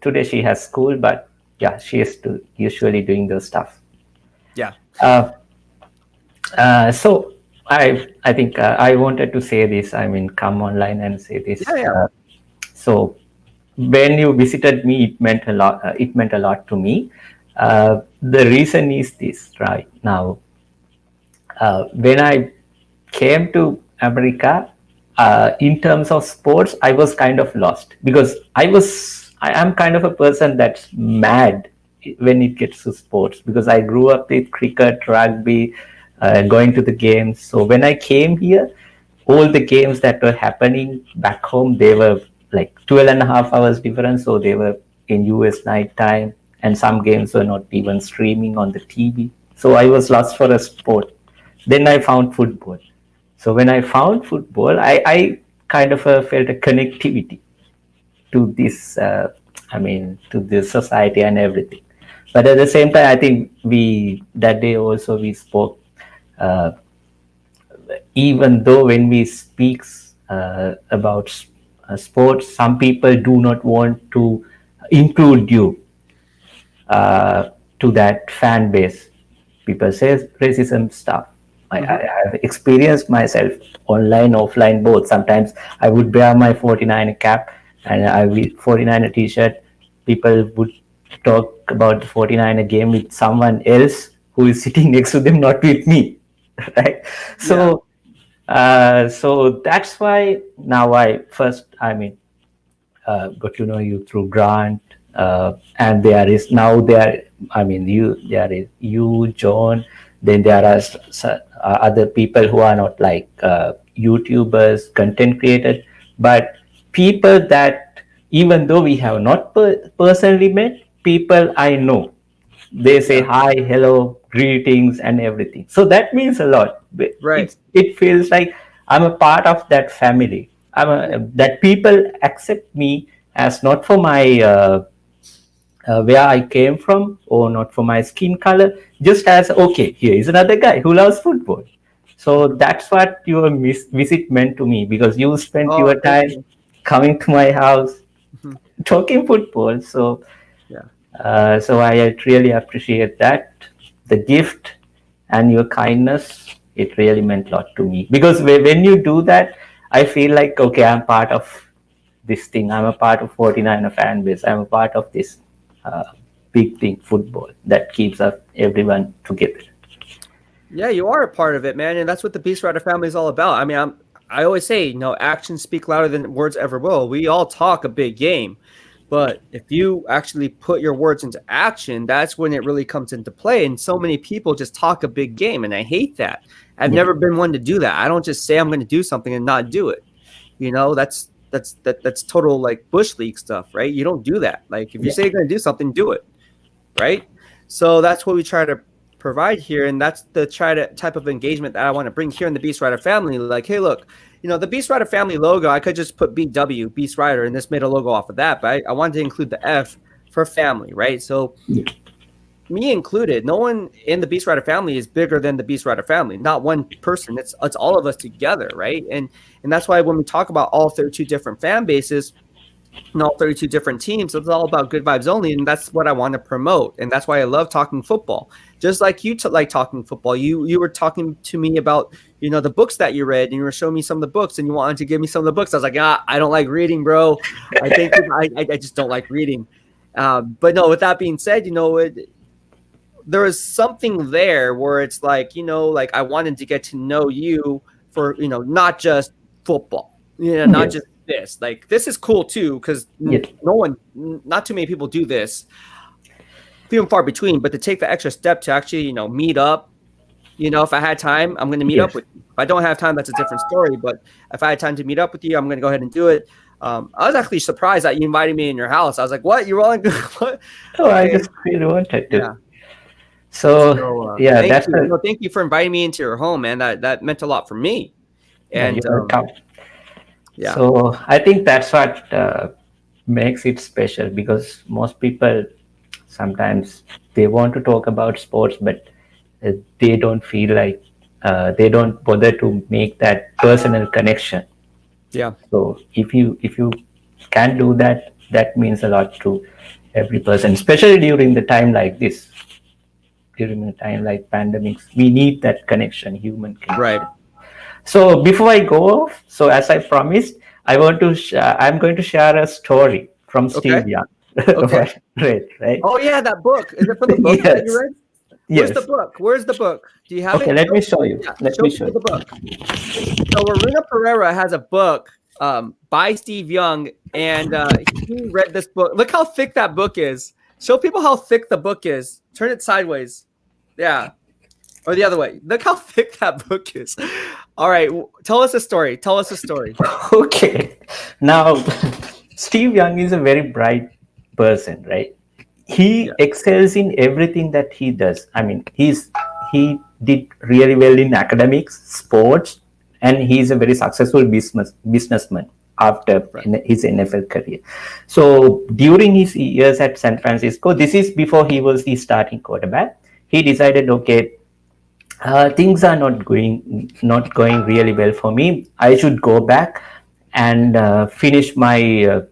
today she has school, but yeah, she is usually doing those stuff. Yeah. So I think I wanted to say this. Come online and say this. Yeah. So when you visited me, it meant a lot. It meant a lot to me. The reason is this right now. When I came to America, in terms of sports, I was kind of lost because I am kind of a person that's mad when it gets to sports, because I grew up with cricket, rugby, going to the games. So when I came here, all the games that were happening back home, they were like 12.5 hours difference. So they were in US night time, and some games were not even streaming on the TV. So I was lost for a sport. Then I found football. So when I found football, I kind of felt a connectivity to this, to this society and everything. But at the same time, I think that day also we spoke, uh, even though when we speak about sports, some people do not want to include you to that fan base. People say racism stuff. I have experienced myself online, offline, both. Sometimes I would wear my 49er cap and I will 49er t-shirt. People would talk about the 49er game with someone else who is sitting next to them, not with me, right? So, so that's why now got to know you through Grant, and there is you, John. Then there are other people who are not like YouTubers, content creators, but people that even though we have not personally met, people I know. They say hi, hello, greetings, and everything. So that means a lot. Right. It feels like I'm a part of that family. That people accept me as not for my where I came from or not for my skin color, just as okay, here is another guy who loves football. So that's what your visit meant to me, because you spent your time coming to my house, talking football. So so I really appreciate that. The gift and your kindness, it really meant a lot to me, because when you do that, I feel like, okay, I'm part of this thing. I'm a part of 49er fan base. I'm a part of this big thing, football, that keeps us everyone together. Yeah, you are a part of it, man, and that's what the BEASTwriter family is all about. I mean, I always say, actions speak louder than words ever will. We all talk a big game, but if you actually put your words into action, that's when it really comes into play. And so many people just talk a big game, and I hate that. I've never been one to do that. I don't just say I'm going to do something and not do it. That's total like bush league stuff, right? You don't do that. Like if you say you're going to do something, do it, right? So that's what we try to provide here, and that's the type of engagement that I want to bring here in the BEASTwriter family. Like, hey, look, the BEASTwriter family logo, I could just put BW, BEASTwriter, and this made a logo off of that, but I wanted to include the F for family, right? So me included, no one in the BEASTwriter family is bigger than the BEASTwriter family. Not one person. It's all of us together, right? And that's why when we talk about all 32 different fan bases and all 32 different teams, it's all about good vibes only, and that's what I want to promote. And that's why I love talking football. Just like you like talking football. You were talking to me about the books that you read, and you were showing me some of the books, and you wanted to give me some of the books. I was like, I don't like reading, bro. I think I just don't like reading. But no, with that being said, there is something there where it's like, like I wanted to get to know you for, not just football, not just this. Like, this is cool too, because not too many people do this. Few and far between, but to take the extra step to actually, meet up, if I had time, I'm going to meet up with you. If I don't have time, that's a different story. But if I had time to meet up with you, I'm going to go ahead and do it. I was actually surprised that you invited me in your house. I was like, what? You're all what? Oh, I just really wanted to. Yeah. So thank you for inviting me into your home, man. That meant a lot for me. And you're welcome. So I think that's what makes it special, because most people sometimes they want to talk about sports, but they don't feel like they don't bother to make that personal connection. Yeah. So if you can do that, that means a lot to every person, especially during the time like this. During a time like pandemics, we need that connection, human connection. Right. So before I go off, so as I promised, I'm going to share a story from Steve Young. Okay. Right. Oh yeah, that book. Is it from the book that you read? Where's the book? Where's the book? Do you have it? Okay, let me show you. Yeah, let me show you the book. So Aruna Pereira has a book by Steve Young, and he read this book. Look how thick that book is. Show people how thick the book is. Turn it sideways. Yeah. Or the other way. Look how thick that book is. All right. Tell us a story. Okay. Now, Steve Young is a very bright person, right? He excels in everything that he does. I mean, he did really well in academics, sports, and he's a very successful businessman after his NFL career. So during his years at San Francisco, this is before he was the starting quarterback, he decided, okay, things are not going really well for me. I should go back and finish my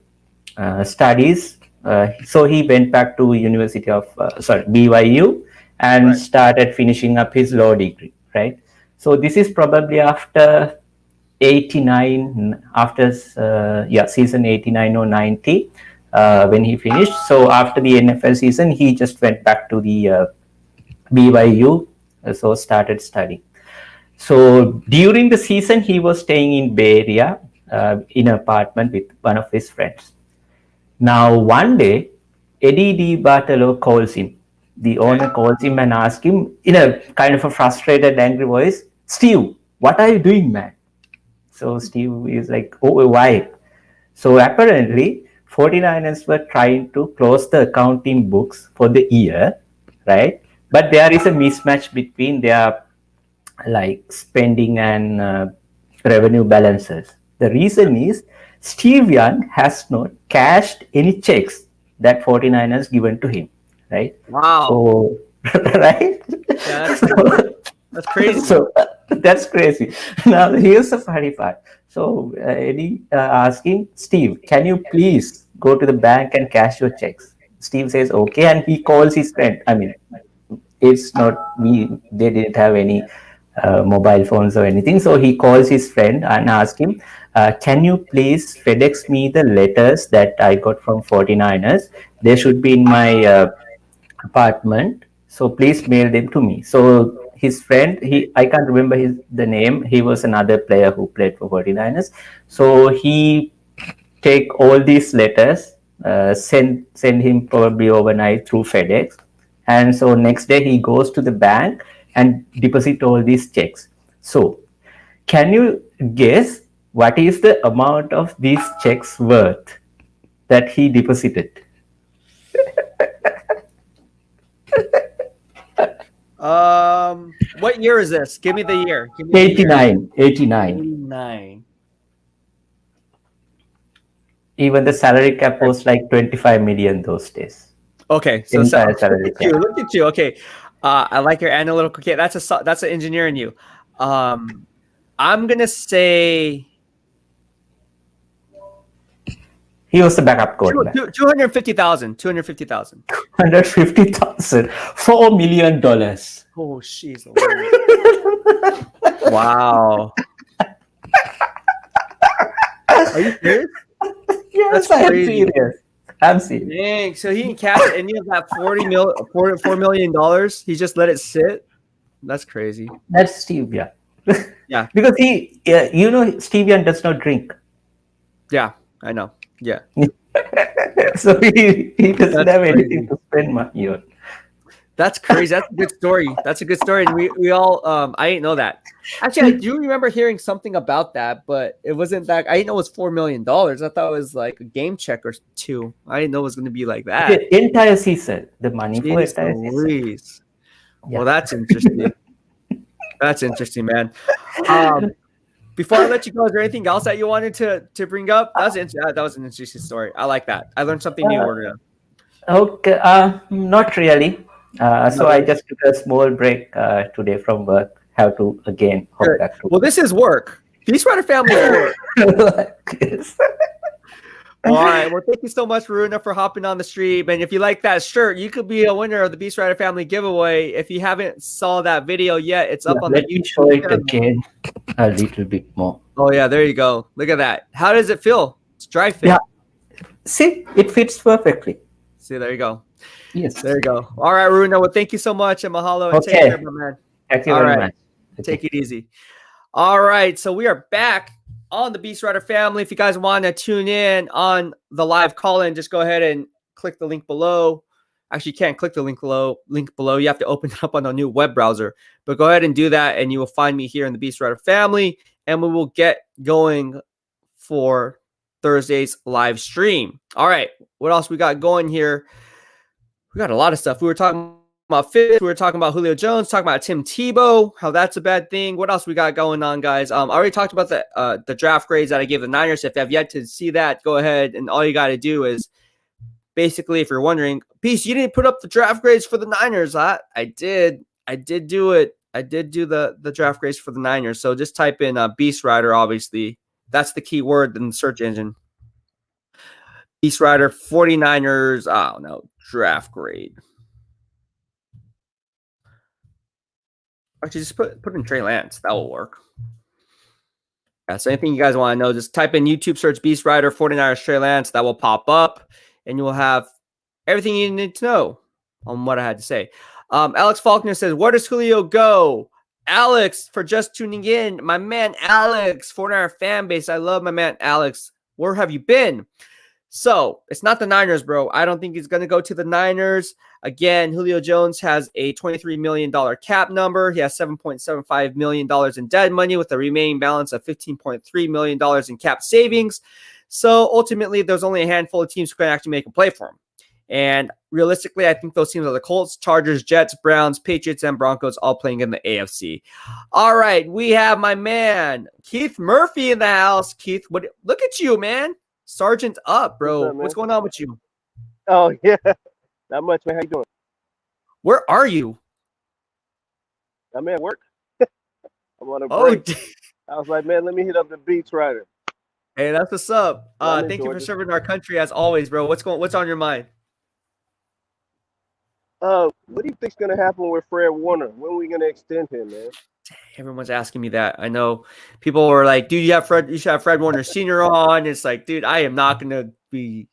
studies. So he went back to BYU and started finishing up his law degree. Right. So this is probably after 89, after season 89 or 90 when he finished. So after the NFL season, he just went back to the BYU. So started studying. So during the season, he was staying in Bay Area in an apartment with one of his friends. Now one day, Eddie DiBartolo calls him. The owner calls him and asks him in a kind of a frustrated, angry voice, "Steve, what are you doing, man?" So Steve is like, "Oh, why?" So apparently, 49ers were trying to close the accounting books for the year, right? But there is a mismatch between their spending and revenue balances. The reason is Steve Young has not cashed any checks that 49ers given to him, right? Wow. So, right? Yeah, that's crazy. So that's crazy. Now here's the funny part. So Eddie asking Steve, "Can you please go to the bank and cash your checks?" Steve says, "Okay," and he calls his friend. I mean, it's not me. They didn't have any mobile phones or anything. So he calls his friend and asks him, "Can you please FedEx me the letters that I got from 49ers? They should be in my apartment. So please mail them to me." So his friend, I can't remember the name. He was another player who played for 49ers. So he take all these letters, send him probably overnight through FedEx. And so next day he goes to the bank and deposit all these checks. So can you guess what is the amount of these checks worth that he deposited? What year is this? Give me the year. 89. Even the salary cap was like 25 million those days. Okay, so look at you. Okay, I like your analytical. Okay, that's an engineer in you. I'm gonna say he was the backup quarterback. 250,000. 250,000. 250,000. $4 million. Oh, jeez. Wow. Are you serious? Yes, I'm serious. I'm serious. Dang, so he didn't cash any of that $4 million. He just let it sit. That's crazy. That's Steve, yeah. Yeah. Because Steve Young does not drink. Yeah, I know. Yeah. So he doesn't have anything to spend money on. That's crazy. That's a good story. And we all I didn't know that. Actually, I do remember hearing something about that, but it wasn't that. I didn't know it was $4 million. I thought it was like a game check or two. I didn't know it was going to be like that. The entire season, the money for entire season. Yeah. Well, that's interesting. That's interesting, man. Before I let you go, is there anything else that you wanted to bring up? That was an interesting story. I like that. I learned something new. Okay, not really. So I just took a small break today from work. Have to again hop back to. Well, this is work. BEASTwriter family work. Yes. All right. Well, thank you so much, Runa, for hopping on the stream. And if you like that shirt, you could be a winner of the BEASTwriter family giveaway. If you haven't saw that video yet, it's up on the YouTube. Show it again a little bit more. Oh yeah, there you go. Look at that. How does it feel? It's dry fit. Yeah. See, it fits perfectly. See, there you go. Yes. There you go. All right, Runa. Well, thank you so much, and mahalo. And take care, my man. Thank you very much. Take it easy. All right. So we are back on the BEASTwriter family. If you guys want to tune in on the live call-in, just go ahead and click the link below. Actually, you can't click the link below. You have to open it up on a new web browser. But go ahead and do that, and you will find me here in the BEASTwriter family, and we will get going for Thursday's live stream. All right. What else we got going here? We got a lot of stuff. We were talking about Fitz. We were talking about Julio Jones, talking about Tim Tebow, how that's a bad thing. What else we got going on, guys? I already talked about the draft grades that I gave the Niners. If you have yet to see that, go ahead, and all you got to do is basically, if you're wondering, Beast, you didn't put up the draft grades for the Niners. I did do it. I did do the draft grades for the Niners. So just type in BEASTwriter, obviously. That's the key word in the search engine. BEASTwriter 49ers, I don't know, draft grade. Actually, just put in Trey Lance. That will work. Yeah, so anything you guys want to know, just type in YouTube search BEASTwriter 49ers Trey Lance. That will pop up, and you will have everything you need to know on what I had to say. Alex Faulkner says, where does Julio go? Alex, for just tuning in, my man Alex, 49er fan base. I love my man Alex. Where have you been? So it's not the Niners, bro. I don't think he's going to go to the Niners. Again, Julio Jones has a $23 million cap number. He has $7.75 million in dead money with a remaining balance of $15.3 million in cap savings. So ultimately, there's only a handful of teams who can actually make a play for him. And realistically, I think those teams are the Colts, Chargers, Jets, Browns, Patriots, and Broncos all playing in the AFC. All right, we have my man, Keith Murphy in the house. Keith, look at you, man. Sergeant up, bro. What's going on with you? Oh, yeah. Not much, man. How you doing? Where are you? I'm at work. I'm on a break. Oh, I was like, man, let me hit up the BEASTwriter. Hey, that's what's up. Yeah, thank you for serving our country as always, bro. What's on your mind? What do you think's gonna happen with Fred Warner? When are we gonna extend him, man? Everyone's asking me that. I know people were like, dude, you should have Fred Warner Sr. on. It's like, dude, I am not gonna be.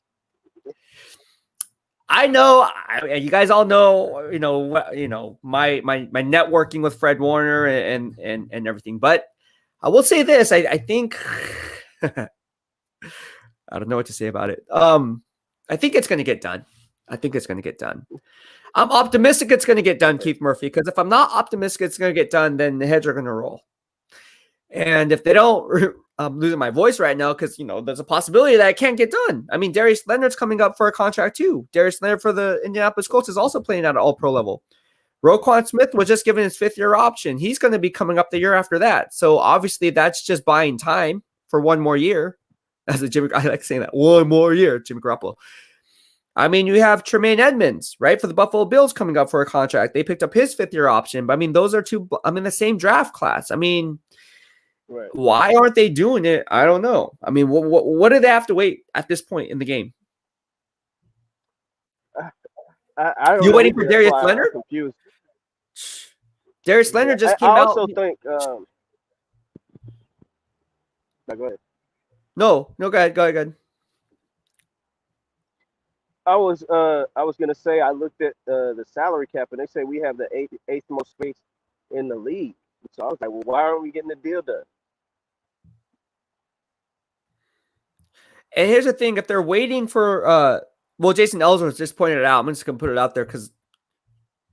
I know, you guys all know, my networking with Fred Warner and everything. But I will say this: I think I don't know what to say about it. I think it's going to get done. I'm optimistic it's going to get done, Keith Murphy, because if I'm not optimistic it's going to get done, then the heads are going to roll. And if they don't, I'm losing my voice right now because, there's a possibility that it can't get done. I mean, Darius Leonard's coming up for a contract too. Darius Leonard for the Indianapolis Colts is also playing at an all-pro level. Roquan Smith was just given his 5th-year option. He's going to be coming up the year after that. So obviously that's just buying time for one more year. I like saying that, one more year, Jimmy Garoppolo. I mean, you have Tremaine Edmonds, right, for the Buffalo Bills coming up for a contract. They picked up his 5th-year option. But, I mean, those are the same draft class. I mean, right. Why aren't they doing it? I don't know. I mean, what do they have to wait at this point in the game? I don't you know. Waiting for Darius Leonard? Confused. Darius Leonard just came out. I also think go ahead. No, go ahead. I was gonna say I looked at the salary cap and they say we have the eighth most space in the league. So I was like, well, why aren't we getting the deal done? And here's the thing: if they're waiting for Jason Ellsworth just pointed it out. I'm just gonna put it out there because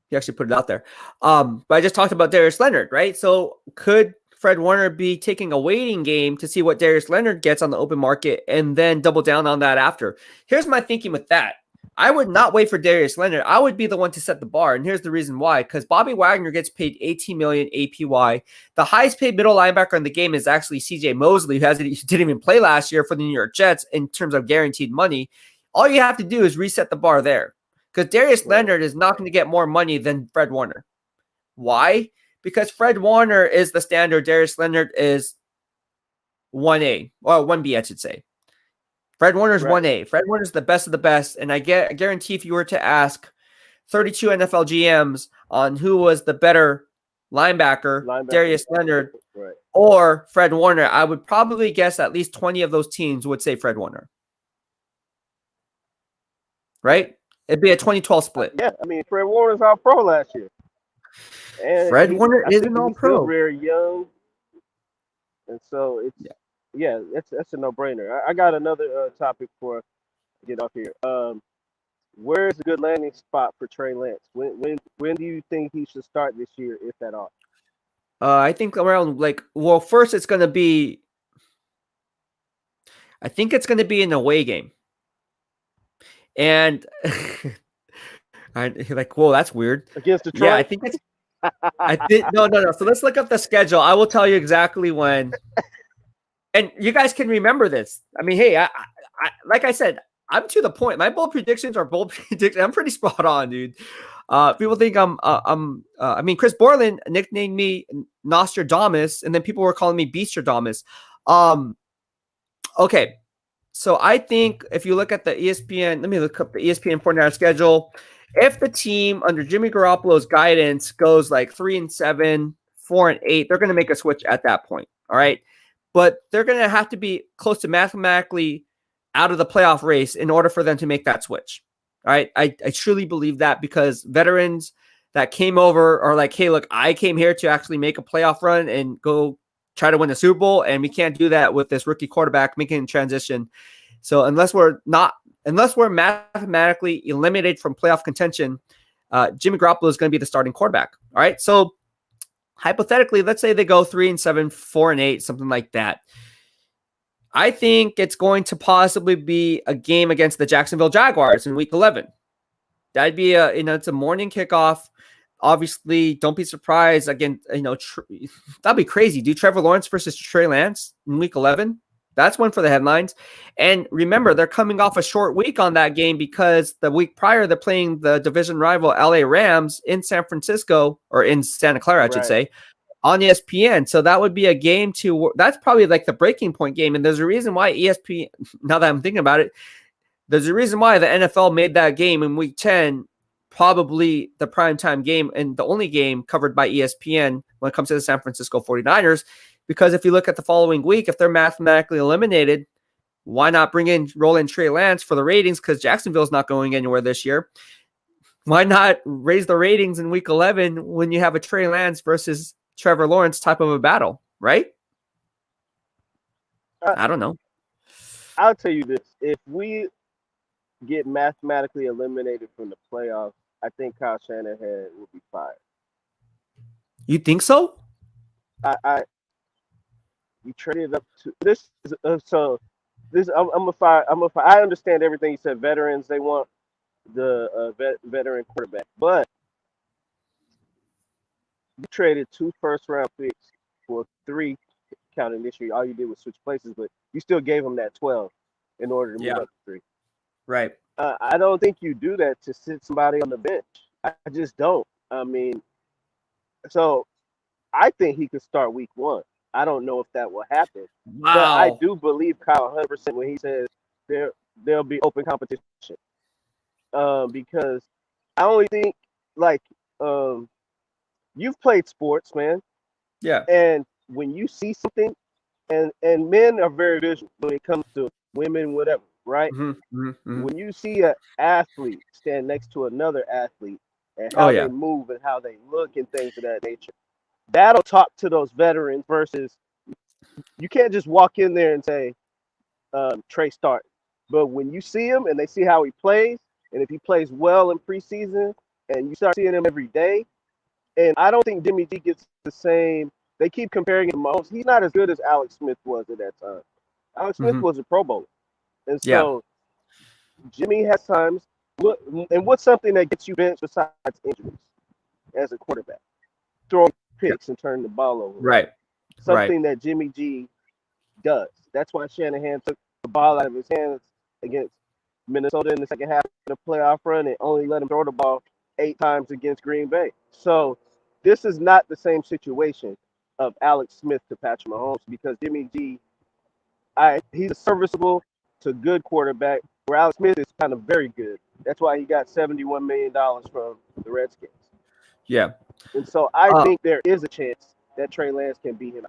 he actually put it out there. But I just talked about Darius Leonard, right? So could Fred Warner be taking a waiting game to see what Darius Leonard gets on the open market and then double down on that after? Here's my thinking with that. I would not wait for Darius Leonard. I would be the one to set the bar. And here's the reason why. Because Bobby Wagner gets paid $18 million APY. The highest paid middle linebacker in the game is actually CJ Mosley, who didn't even play last year for the New York Jets in terms of guaranteed money. All you have to do is reset the bar there. Because Darius Leonard is not going to get more money than Fred Warner. Why? Because Fred Warner is the standard. Darius Leonard is 1A. Or 1B, I should say. Fred Warner's 1A. Fred Warner's the best of the best. And I guarantee if you were to ask 32 NFL GMs on who was the better linebacker. Darius Leonard or Fred Warner, I would probably guess at least 20 of those teams would say Fred Warner. Right? It'd be a 20-12 split. Yeah, I mean, Fred Warner's all pro last year. And Fred Warner isn't all pro. Very young. And so it's yeah, that's a no-brainer. I got another topic for get off here. Where's a good landing spot for Trey Lance? When do you think he should start this year, if at all? I think around first it's going to be. I think it's going to be an away game, and You're like, whoa, that's weird. against Detroit. Yeah, I think it's. I did no. So let's look up the schedule. I will tell you exactly when. And you guys can remember this. I mean, hey, I like I said, I'm to the point. My bold predictions are bold predictions. I'm pretty spot on, dude. People think I mean, Chris Borland nicknamed me Nostradamus, and then people were calling me BEASTwriter. Okay. So I think if you look at the ESPN, let me look up the ESPN 49er schedule. If the team under Jimmy Garoppolo's guidance goes like 3-7, 4-8, they're going to make a switch at that point. All right. But they're going to have to be close to mathematically out of the playoff race in order for them to make that switch. All right. I truly believe that because veterans that came over are like, hey, look, I came here to actually make a playoff run and go try to win the Super Bowl. And we can't do that with this rookie quarterback making a transition. So unless we're mathematically eliminated from playoff contention, Jimmy Garoppolo is going to be the starting quarterback. All right. So hypothetically, let's say they go 3-7, 4-8, something like that. I think it's going to possibly be a game against the Jacksonville Jaguars in Week 11. That'd be it's a morning kickoff. Obviously, don't be surprised. Again, that'd be crazy. Do Trevor Lawrence versus Trey Lance in Week 11? That's one for the headlines. And remember, they're coming off a short week on that game because the week prior, they're playing the division rival LA Rams in San Francisco, or in Santa Clara, I should say, on ESPN. So that would be a game that's probably like the breaking point game. And there's a reason why ESPN, now that I'm thinking about it, there's a reason why the NFL made that game in Week 10 probably the primetime game and the only game covered by ESPN when it comes to the San Francisco 49ers. Because if you look at the following week, if they're mathematically eliminated, why not roll in Trey Lance for the ratings? Because Jacksonville's not going anywhere this year. Why not raise the ratings in Week 11 when you have a Trey Lance versus Trevor Lawrence type of a battle, right? I don't know. I'll tell you this. If we get mathematically eliminated from the playoffs, I think Kyle Shanahan will be fired. You think so? You traded up to this. So this, I'm a fire. I understand everything you said. Veterans, they want the veteran quarterback, but you traded 2 first-round picks for 3, counting this year. All you did was switch places, but you still gave them that 12 in order to move up to 3. Right. I don't think you do that to sit somebody on the bench. I just don't. I mean, so I think he could start Week 1. I don't know if that will happen. Wow. But I do believe Kyle 100% when he says there'll be open competition. Because I only think you've played sports, man. Yeah. And when you see something, and men are very visual when it comes to women, whatever, right? Mm-hmm. Mm-hmm. When you see an athlete stand next to another athlete and how they move and how they look and things of that nature, that'll talk to those veterans versus you can't just walk in there and say, Trey start. But when you see him and they see how he plays, and if he plays well in preseason and you start seeing him every day, and I don't think Jimmy G gets the same. They keep comparing him to Mahomes. He's not as good as Alex Smith was at that time. Alex Smith was a Pro Bowler. And so Jimmy has times. What's something that gets you benched besides injuries as a quarterback? Throwing picks and turning the ball over. Right. Something that Jimmy G does. That's why Shanahan took the ball out of his hands against Minnesota in the second half of the playoff run and only let him throw the ball 8 times against Green Bay. So this is not the same situation of Alex Smith to Patrick Mahomes because Jimmy G, he's a serviceable to good quarterback, where Alex Smith is kind of very good. That's why he got $71 million from the Redskins. Yeah. And so I think there is a chance that Trey Lance can beat him.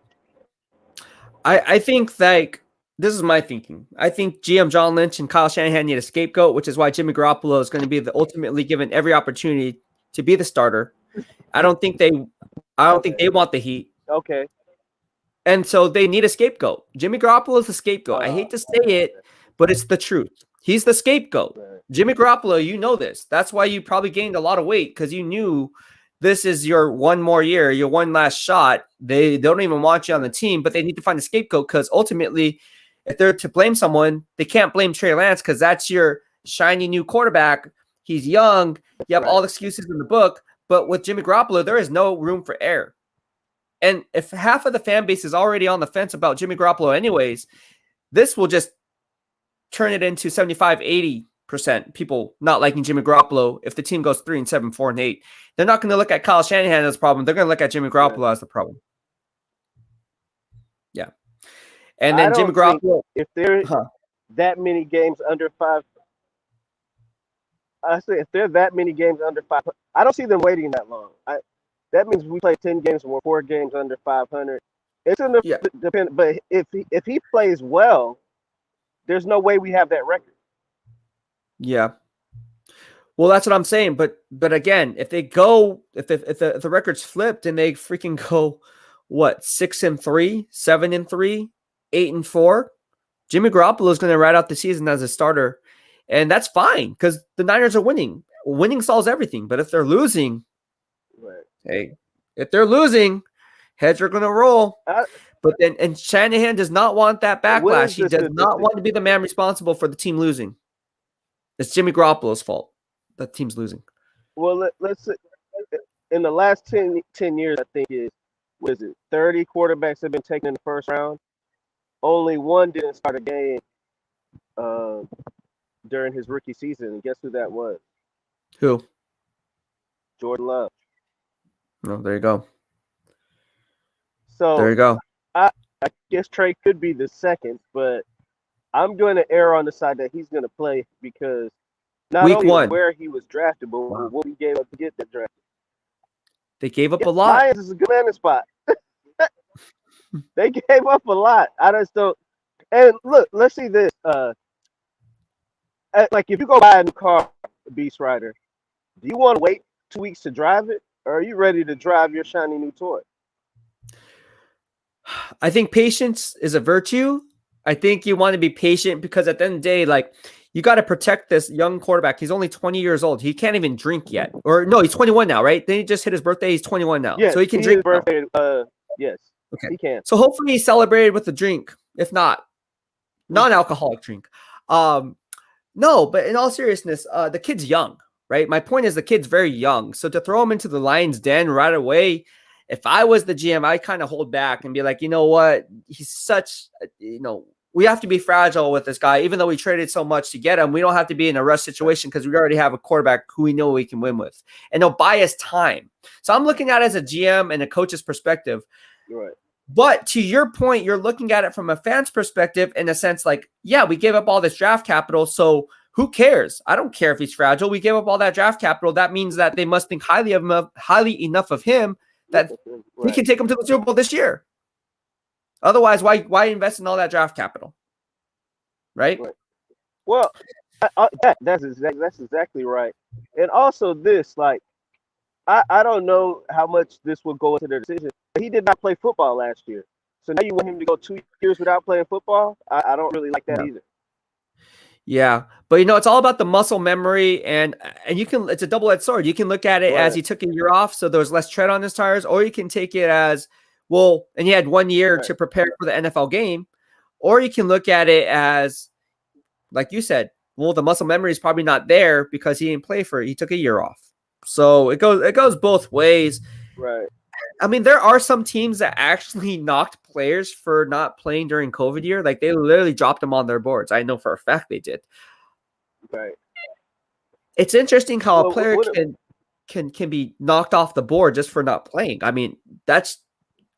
I think this is my thinking. I think GM John Lynch and Kyle Shanahan need a scapegoat, which is why Jimmy Garoppolo is going to be ultimately given every opportunity to be the starter. I don't think they want the heat. Okay. And so they need a scapegoat. Jimmy Garoppolo is the scapegoat. I hate to say it, but it's the truth. He's the scapegoat. Jimmy Garoppolo, you know this. That's why you probably gained a lot of weight because you knew this is your one more year, your one last shot. They don't even want you on the team, but they need to find a scapegoat because ultimately, if they're to blame someone, they can't blame Trey Lance because that's your shiny new quarterback. He's young. You have Right. all the excuses in the book. But with Jimmy Garoppolo, there is no room for error. And if half of the fan base is already on the fence about Jimmy Garoppolo anyways, this will just turn it into 75, 80% people not liking Jimmy Garoppolo if the team goes 3-7, 4-8. They're not going to look at Kyle Shanahan as a problem. They're going to look at Jimmy Garoppolo as the problem. Yeah. And then Jimmy Garoppolo. If there that many games under 5, I say if there are that many games under 5, I don't see them waiting that long. That means we play 10 games or 4 games under 500. It's in the depend, but if he plays well, there's no way we have that record. Yeah. Well, that's what I'm saying. But again, if they go, if the record's flipped and they freaking go, what, 6-3, 7-3, 8-4, Jimmy Garoppolo is going to ride out the season as a starter, and that's fine because the Niners are winning. Winning solves everything. But if they're losing, hey, if they're losing, heads are going to roll. But then, and Shanahan does not want that backlash. He does not want to be the man responsible for the team losing. It's Jimmy Garoppolo's fault that the team's losing. Well, let's say in the last 10 years, I think was it 30 quarterbacks have been taken in the first round. Only one didn't start a game during his rookie season. And guess who that was? Who? Jordan Love. Oh, there you go. So there you go. I guess Trey could be the second, but I'm going to err on the side that he's going to play because not Week only 1. where he was drafted, but what he gave up to get that drafted. They gave up a lot. Lions is a good landing spot. They gave up a lot. I just don't. And look, let's see this. Like if you go buy a new car, BEASTwriter, do you want to wait 2 weeks to drive it, or are you ready to drive your shiny new toy? I think patience is a virtue. I think you want to be patient because at the end of the day, like you got to protect this young quarterback. He's only 20 years old. He can't even drink yet. Or no, he's 21 now, right? Then he just hit his birthday. He's 21 now. Yeah, so he can drink. Birthday, yes. Okay. He can. So hopefully he celebrated with a drink, if not non-alcoholic drink. No, but in all seriousness, the kid's young, right? My point is the kid's very young. So to throw him into the lion's den right away, if I was the GM, I kind of hold back and be like, you know what? He's such, we have to be fragile with this guy. Even though we traded so much to get him, we don't have to be in a rush situation because we already have a quarterback who we know we can win with. And they'll buy us time. So I'm looking at it as a GM and a coach's perspective. Right. But to your point, you're looking at it from a fan's perspective in a sense like, yeah, we gave up all this draft capital. So who cares? I don't care if he's fragile. We gave up all that draft capital. That means that they must think highly enough of him that we can take him to the Super Bowl this year. Otherwise, why invest in all that draft capital? Right? Well, that's exactly right. And also this, like, I don't know how much this will go into their decision. He did not play football last year. So now you want him to go 2 years without playing football? I don't really like that either. Yeah, but it's all about the muscle memory, and it's a double-edged sword. You can look at it as he took a year off, so there was less tread on his tires, or you can take it as, well, and he had 1 year to prepare for the NFL game, or you can look at it as, like you said, well, the muscle memory is probably not there because he didn't play he took a year off. So it goes both ways. Right. I mean, there are some teams that actually knocked players for not playing during COVID year. Like they literally dropped them on their boards. I know for a fact they did. Right. It's interesting how a player can be knocked off the board just for not playing. I mean,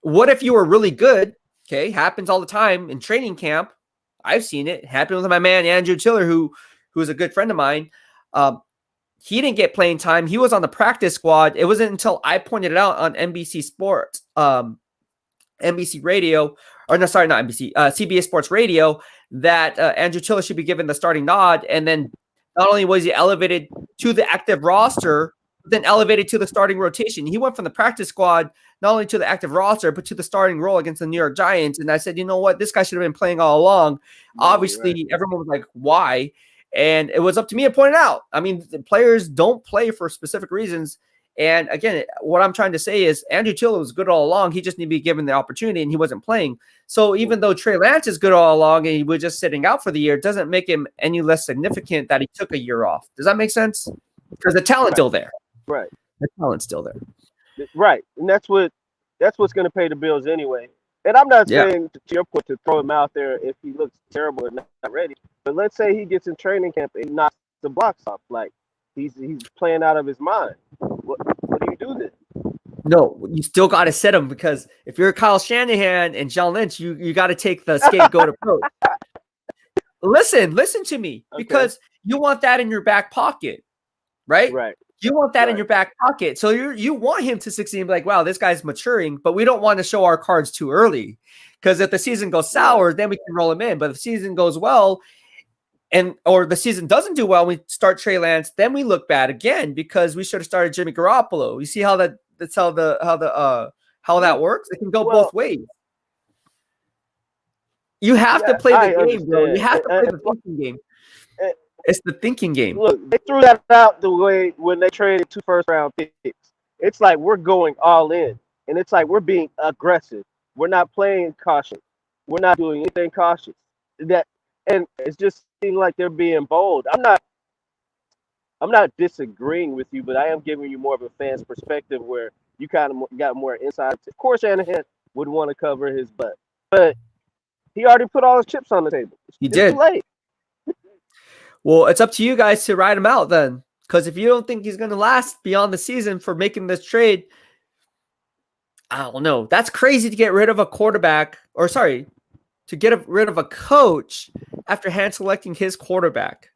what if you were really good? Okay, happens all the time in training camp. I've seen it. Happened with my man Andrew Tiller, who is a good friend of mine. He didn't get playing time. He was on the practice squad. It wasn't until I pointed it out on NBC Sports, NBC Radio, or no, sorry, not NBC, CBS Sports Radio, that Andrew Tiller should be given the starting nod. And then not only was he elevated to the active roster, but then elevated to the starting rotation. He went from the practice squad not only to the active roster, but to the starting role against the New York Giants. And I said, you know what? This guy should have been playing all along. Obviously, everyone was like, why? And it was up to me to point it out. I mean, the players don't play for specific reasons. And again, what I'm trying to say is Andrew Tiller was good all along. He just needed to be given the opportunity, and he wasn't playing. So even though Trey Lance is good all along and he was just sitting out for the year, it doesn't make him any less significant that he took a year off. Does that make sense? because the talent's still there. Right. The talent's still there. Right. And that's what's going to pay the bills anyway. And I'm not saying, to your point, to throw him out there if he looks terrible and not ready. But let's say he gets in training camp and knocks the blocks off. Like, he's playing out of his mind. What do you do then? No, you still got to set him, because if you're Kyle Shanahan and John Lynch, you got to take the scapegoat approach. Listen to me, because you want that in your back pocket, right? Right. You want that in your back pocket. So you want him to succeed and be like, wow, this guy's maturing, but we don't want to show our cards too early, because if the season goes sour, then we can roll him in. But if the season goes well, or the season doesn't do well, we start Trey Lance, then we look bad again, because we should have started Jimmy Garoppolo. You see how that works? It can go both ways. You have to play the game, bro. You have to play the thinking game. It's the thinking game. Look, they threw that out the way when they traded 2 first-round picks. It's like we're going all in, and it's like we're being aggressive. We're not playing caution. We're not doing anything cautious. And it's just seeming like they're being bold. I'm not disagreeing with you, but I am giving you more of a fan's perspective where you kind of got more insight. Of course, Shanahan would want to cover his butt, but he already put all his chips on the table. He did. Too late. Well, it's up to you guys to ride him out then. Because if you don't think he's going to last beyond the season for making this trade, I don't know. That's crazy to get rid of a quarterback, to get rid of a coach after hand selecting his quarterback.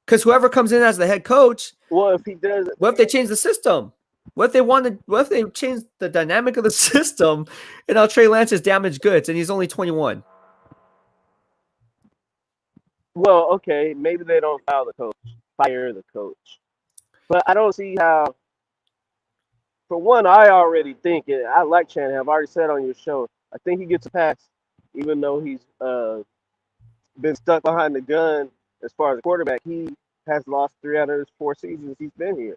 Because whoever comes in as the head coach, well, if he does, what if they change the system? What if they change the dynamic of the system, and now Trey Lance is damaged goods and he's only 21? Well, okay, maybe they don't fire the coach. But I don't see how. For one, I already think it. I like Shanahan. I've already said on your show, I think he gets a pass, even though he's been stuck behind the gun as far as a quarterback. He has lost 3 out of his 4 seasons he's been here.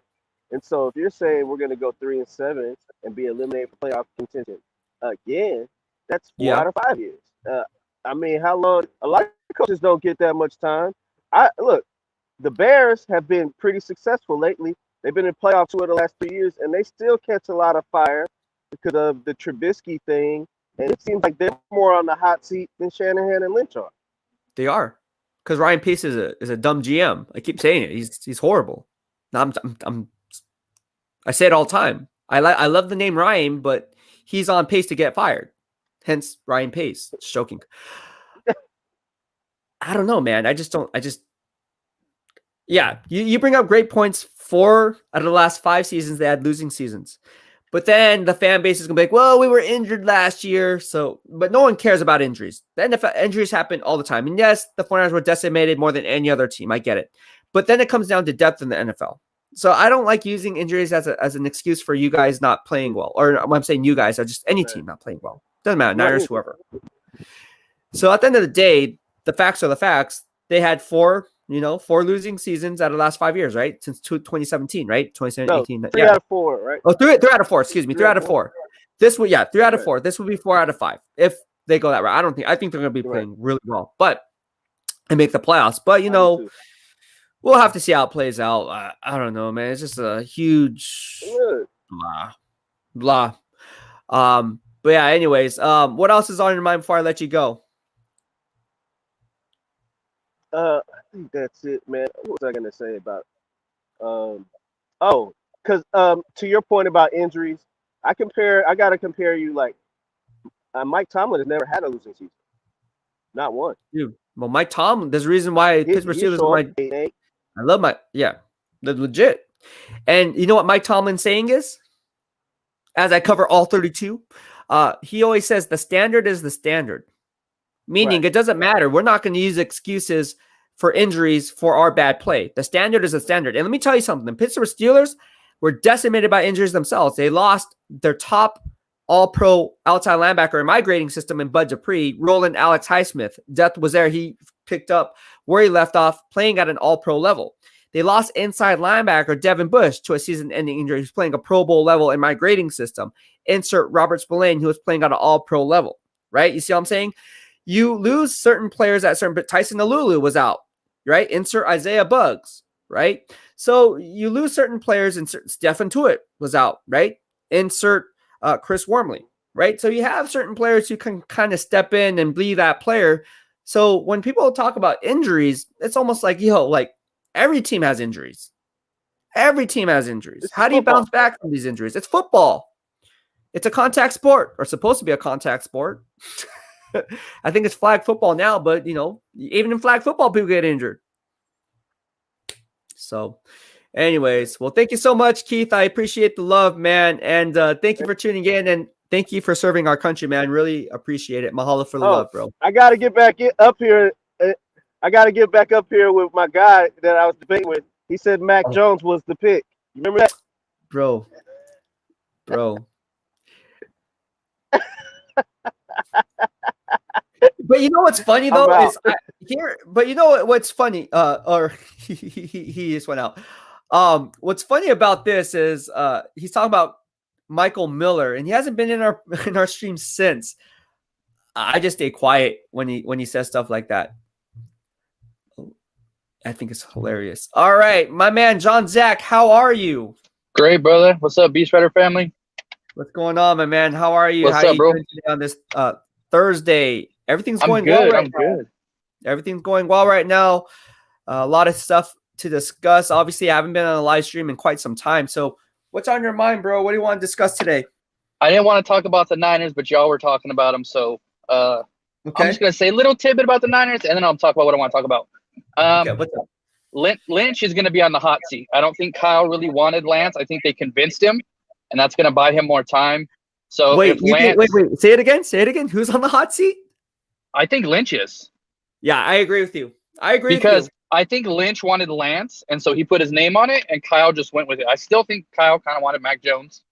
And so if you're saying we're going to go 3-7 and be eliminated from playoff contention again, that's 4 out of 5 years. I mean, how long? A lot of coaches don't get that much time. Look, the Bears have been pretty successful lately. They've been in playoffs 2 of the last 3 years, and they still catch a lot of fire because of the Trubisky thing. And it seems like they're more on the hot seat than Shanahan and Lynch are. They are, because Ryan Pace is a dumb GM. I keep saying it. He's horrible. I say it all the time. I love the name Ryan, but he's on pace to get fired. Hence Ryan Pace. It's joking. I don't know, man. You bring up great points. 4 out of the last 5 seasons, they had losing seasons. But then the fan base is going to be like, well, we were injured last year. But no one cares about injuries. The NFL injuries happen all the time. And yes, the 49ers were decimated more than any other team. I get it. But then it comes down to depth in the NFL. So I don't like using injuries as an excuse for you guys not playing well. Or I'm saying you guys, or just any team not playing well. Doesn't matter. Niners, whoever. So at the end of the day, the facts are the facts. They had 4 losing seasons out of the last 5 years, right? Since 2017, right? 2017, 18. 3 out of 4, right? Oh, 3 out of 4. Excuse me, 3 out of 4. This would 3 out of 4. This would be 4 out of 5 if they go that route. I think they're going to be playing really well, and make the playoffs. But we'll have to see how it plays out. I don't know, man. It's just a huge blah. But yeah. Anyways, what else is on your mind before I let you go? I think that's it, man. What was I gonna say about? Because to your point about injuries, I gotta compare you like Mike Tomlin has never had a losing season, not one. Dude, well, Mike Tomlin. There's a reason why Pittsburgh Steelers are my. 8-8. I love they're legit. And you know what Mike Tomlin's saying is, as I cover all 32, he always says the standard is the standard. Meaning it doesn't matter. We're not going to use excuses for injuries for our bad play. The standard is the standard. And let me tell you something. The Pittsburgh Steelers were decimated by injuries themselves. They lost their top all-pro outside linebacker in my grading system in Bud Dupree, Roland Alex Highsmith. Depth was there. He picked up where he left off, playing at an all-pro level. They lost inside linebacker Devin Bush to a season-ending injury. He's playing a Pro Bowl level in my grading system. Insert Robert Spillane, who was playing at an all-pro level. Right? You see what I'm saying? You lose certain players at certain, but Tyson Alulu was out, right? Insert Isaiah Buggs, right? So you lose certain players. Insert Stefan Tuitt was out, right? Insert Chris Wormley, right? So you have certain players who can kind of step in and be that player. So when people talk about injuries, it's almost like, like every team has injuries. Every team has injuries. It's How do you football. bounce back from these injuries? It's football. It's a contact sport, or supposed to be a contact sport. I think it's flag football now, but even in flag football, people get injured. So anyways, well, thank you so much, Keith. I appreciate the love, man. And thank you for tuning in, and thank you for serving our country, man. Really appreciate it. Mahalo for the love, bro. I got to get back up here. I got to get back up here with my guy that I was debating with. He said Mac Jones was the pick. You remember that? Bro. But you know what's funny though but you know what's funny? Or he just went out. What's funny about this is he's talking about Michael Miller, and he hasn't been in our stream since. I just stay quiet when he says stuff like that. I think it's hilarious. All right, my man John Zach, how are you? Great, brother. What's up, BEASTwriter family? What's going on, my man? How are you? What's how up, are you bro? doing today on this Thursday? Everything's going good. well right I'm now. good. Everything's going well right now. A lot of stuff to discuss. Obviously, I haven't been on a live stream in quite some time. So what's on your mind, bro? What do you want to discuss today? I didn't want to talk about the Niners, but y'all were talking about them. So Okay. I'm just going to say a little tidbit about the Niners, and then I'll talk about what I want to talk about. Okay, what's up? Lynch is going to be on the hot seat. I don't think Kyle really wanted Lance. I think they convinced him, and that's going to buy him more time. So Wait, Lance, wait. Say it again. Who's on the hot seat? I think Lynch is. Yeah, I agree with you. Because I think Lynch wanted Lance, and so he put his name on it, and Kyle just went with it. I still think Kyle kind of wanted Mac Jones.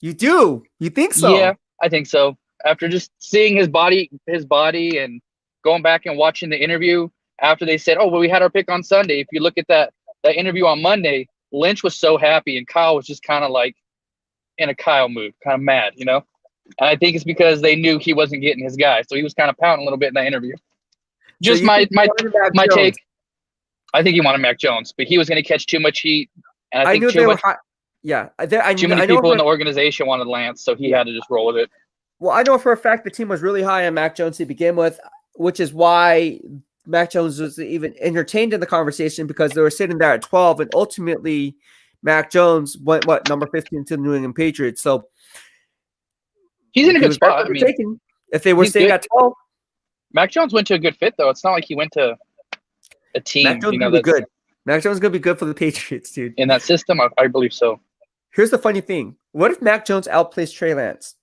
You do? You think so? Yeah, I think so. After just seeing his body and going back and watching the interview after they said, oh, well, we had our pick on Sunday. If you look at that interview on Monday, Lynch was so happy, and Kyle was just kind of like in a Kyle mood, kind of mad, And I think it's because they knew he wasn't getting his guy. So he was kind of pounding a little bit in that interview. Just my take. I think he wanted Mac Jones, but he was going to catch too much heat. And I think too many people in the organization wanted Lance, so he had to just roll with it. Well, I know for a fact the team was really high on Mac Jones to begin with, which is why Mac Jones was even entertained in the conversation, because they were sitting there at 12, and ultimately Mac Jones went, number 15 to the New England Patriots. So he's in a good spot. If they were staying at 12. Mac Jones went to a good fit, though. It's not like he went to a team. Mac Jones going to be good. Mac Jones is going to be good for the Patriots, dude. In that system, I believe so. Here's the funny thing. What if Mac Jones outplays Trey Lance?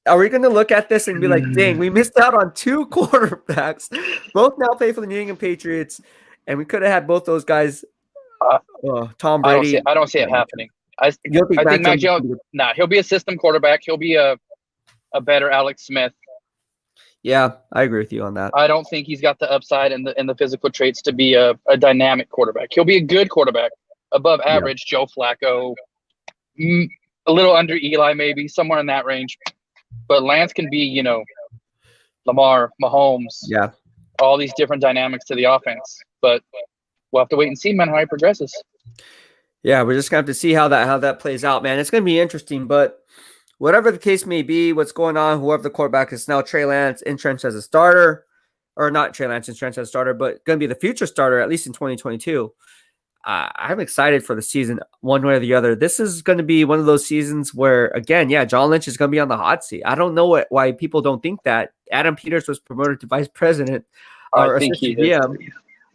Are we going to look at this and be like, dang, we missed out on two quarterbacks, both now play for the New England Patriots, and we could have had both those guys, Tom Brady. I don't see it happening. I think Mac Jones, he'll be a system quarterback. He'll be a better Alex Smith. Yeah, I agree with you on that. I don't think he's got the upside and the physical traits to be a dynamic quarterback. He'll be a good quarterback, above average, Joe Flacco, a little under Eli, maybe somewhere in that range. But Lance can be, Lamar, Mahomes, all these different dynamics to the offense. But we'll have to wait and see, man, how he progresses. Yeah, we're just gonna have to see how that plays out, man. It's gonna be interesting, but whatever the case may be, what's going on, whoever the quarterback is now, Trey Lance entrenched as a starter, or not Trey Lance entrenched as a starter, but going to be the future starter, at least in 2022. I'm excited for the season one way or the other. This is going to be one of those seasons where, again, John Lynch is going to be on the hot seat. I don't know why people don't think that. Adam Peters was promoted to vice president or assistant GM.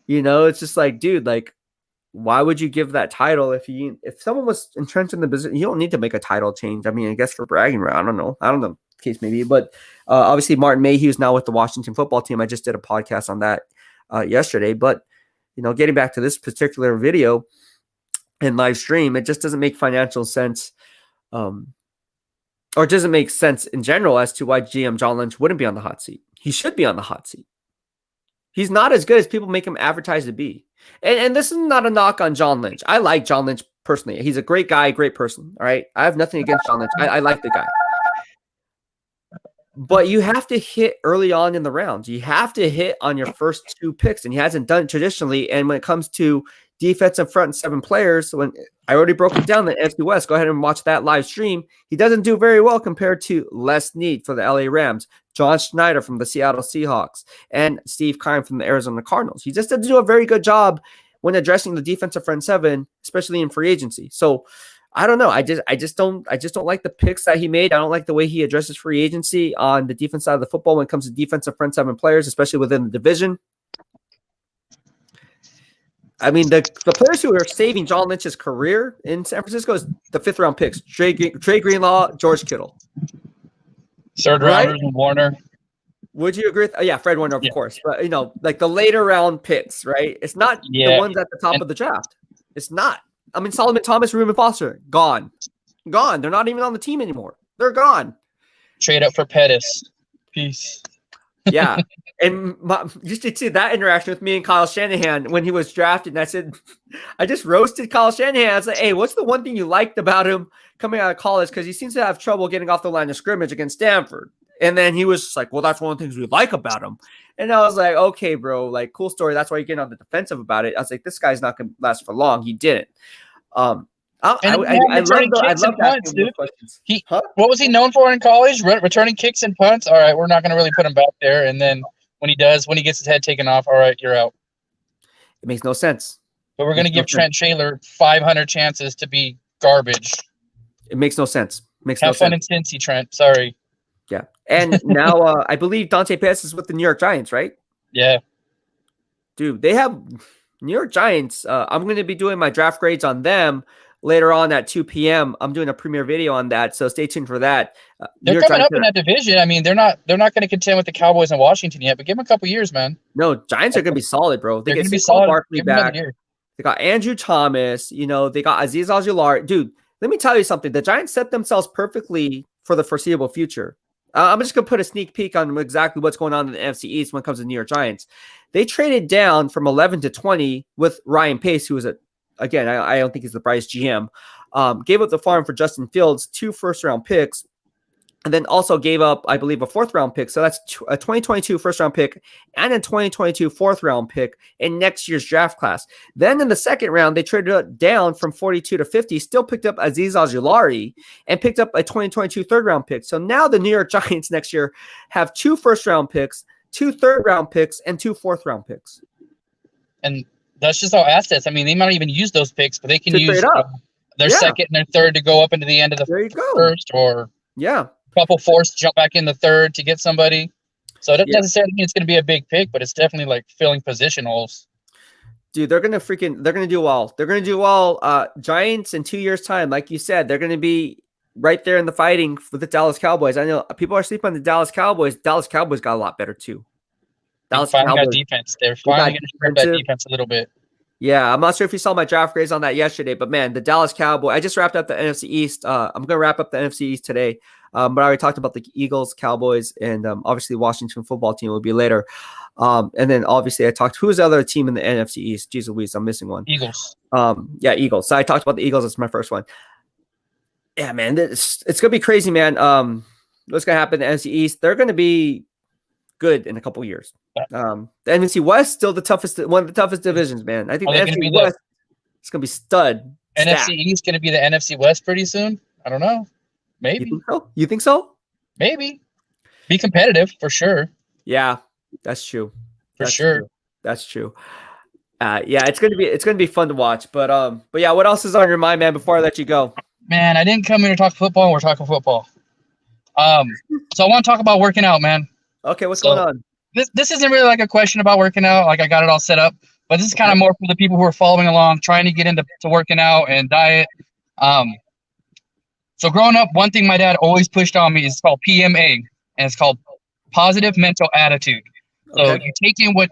It's just like, dude, like, why would you give that title if someone was entrenched in the business? You don't need to make a title change. I mean, I guess for bragging right? I don't know the case maybe, but obviously Martin Mayhew's now with the Washington football team. I just did a podcast on that yesterday, but getting back to this particular video and live stream, it just doesn't make financial sense, or it doesn't make sense in general as to why GM John Lynch wouldn't be on the hot seat. He should be on the hot seat. He's not as good as people make him advertise to be. And this is not a knock on John Lynch. I like John Lynch personally. He's a great guy, great person. All right. I have nothing against John Lynch. I like the guy. But you have to hit early on in the rounds. You have to hit on your first two picks, and he hasn't done it traditionally. And when it comes to defensive front 7 players, when I already broke it down, the NFC West, go ahead and watch that live stream. He doesn't do very well compared to Les Snead for the LA Rams, John Schneider from the Seattle Seahawks, and Steve Keim from the Arizona Cardinals. He just doesn't do a very good job when addressing the defensive front 7, especially in free agency. So I don't know. I just don't like the picks that he made. I don't like the way he addresses free agency on the defense side of the football when it comes to defensive front 7 players, especially within the division. I mean, the players who are saving John Lynch's career in San Francisco is the 5th round picks: Trey Greenlaw, George Kittle. Third rounders and Warner. Would you agree with? Yeah, Fred Warner, of course. But like the later round picks, right? It's not the ones at the top of the draft. It's not. I mean, Solomon Thomas, Reuben Foster, gone. They're not even on the team anymore. They're gone. Trade up for Pettis. Peace. Yeah. And you should see that interaction with me and Kyle Shanahan when he was drafted. And I said, I just roasted Kyle Shanahan. I was like, hey, what's the one thing you liked about him coming out of college? Because he seems to have trouble getting off the line of scrimmage against Stanford. And then he was like, well, that's one of the things we like about him. And I was like, okay, bro, like, cool story. That's why you're getting on the defensive about it. I was like, this guy's not going to last for long. He didn't. I love asking those questions. What was he known for in college? Returning kicks and punts? All right, we're not going to really put him back there. And then when he gets his head taken off, all right, you're out. It makes no sense. But we're going to give Trent Shaler 500 chances to be garbage. It makes no sense. Have fun in Cincy, Trent. Sorry. Yeah. And now I believe Dante Pettis is with the New York Giants, right? Yeah. Dude, they have New York Giants. I'm going to be doing my draft grades on them later on at 2 p.m. I'm doing a premiere video on that, so stay tuned for that. They're coming up in that division. I mean, they're not going to contend with the Cowboys and Washington yet, but give them a couple years, man. No, Giants are going to be solid, bro. They're going to be solid. Barkley back. They got Andrew Thomas. They got Azeez Ojulari. Dude, let me tell you something. The Giants set themselves perfectly for the foreseeable future. I'm just going to put a sneak peek on exactly what's going on in the NFC East when it comes to New York Giants. They traded down from 11 to 20 with Ryan Pace, who was again, I don't think he's the brightest GM. Gave up the farm for Justin Fields, 2 first-round picks, and then also gave up, I believe, a 4th-round pick. So that's a 2022 first-round pick and a 2022 4th-round pick in next year's draft class. Then in the 2nd round, they traded down from 42 to 50, still picked up Azeez Ojulari, and picked up a 2022 3rd-round pick. So now the New York Giants next year have 2 first-round picks, 2 3rd-round picks, and 2 4th-round picks. And that's just all assets. I mean, they might not even use those picks, but they can use their 2nd and their 3rd to go up into the end of the 1st, or a couple 4ths to jump back in the 3rd to get somebody. So it doesn't necessarily mean it's going to be a big pick, but it's definitely like filling position holes. Dude, they're going to do well. They're going to do well. Giants in 2 years' time, like you said, they're going to be right there in the fighting with the Dallas Cowboys. I know people are sleeping on the Dallas Cowboys. Dallas Cowboys got a lot better too. Dallas finally got defense. They're finally going to strip that defense a little bit. Yeah, I'm not sure if you saw my draft grades on that yesterday, but man, the Dallas Cowboys. I just wrapped up the NFC East. I'm going to wrap up the NFC East today, but I already talked about the Eagles, Cowboys, and obviously Washington football team will be later. And then obviously I talked. Who's the other team in the NFC East? Jeez Louise, I'm missing one. Eagles. Eagles. So I talked about the Eagles. That's my first one. Yeah, man, it's going to be crazy, man. What's going to happen in the NFC East? They're going to be good in a couple years. The NFC West still one of the toughest divisions, man. I think the NFC West is going to be stud. NFC East going to be the NFC West pretty soon. I don't know. Maybe. You think so? Maybe. Be competitive for sure. Yeah, that's true. That's true. That's true. It's gonna be fun to watch. But yeah, what else is on your mind, man? Before I let you go, man, I didn't come here to talk football. And we're talking football. So I want to talk about working out, man. Okay, what's going on? This isn't really like a question about working out. Like I got it all set up, but this is kind of more for the people who are following along, trying to get into working out and diet. So growing up, one thing my dad always pushed on me is called PMA, and it's called positive mental attitude. So you take in when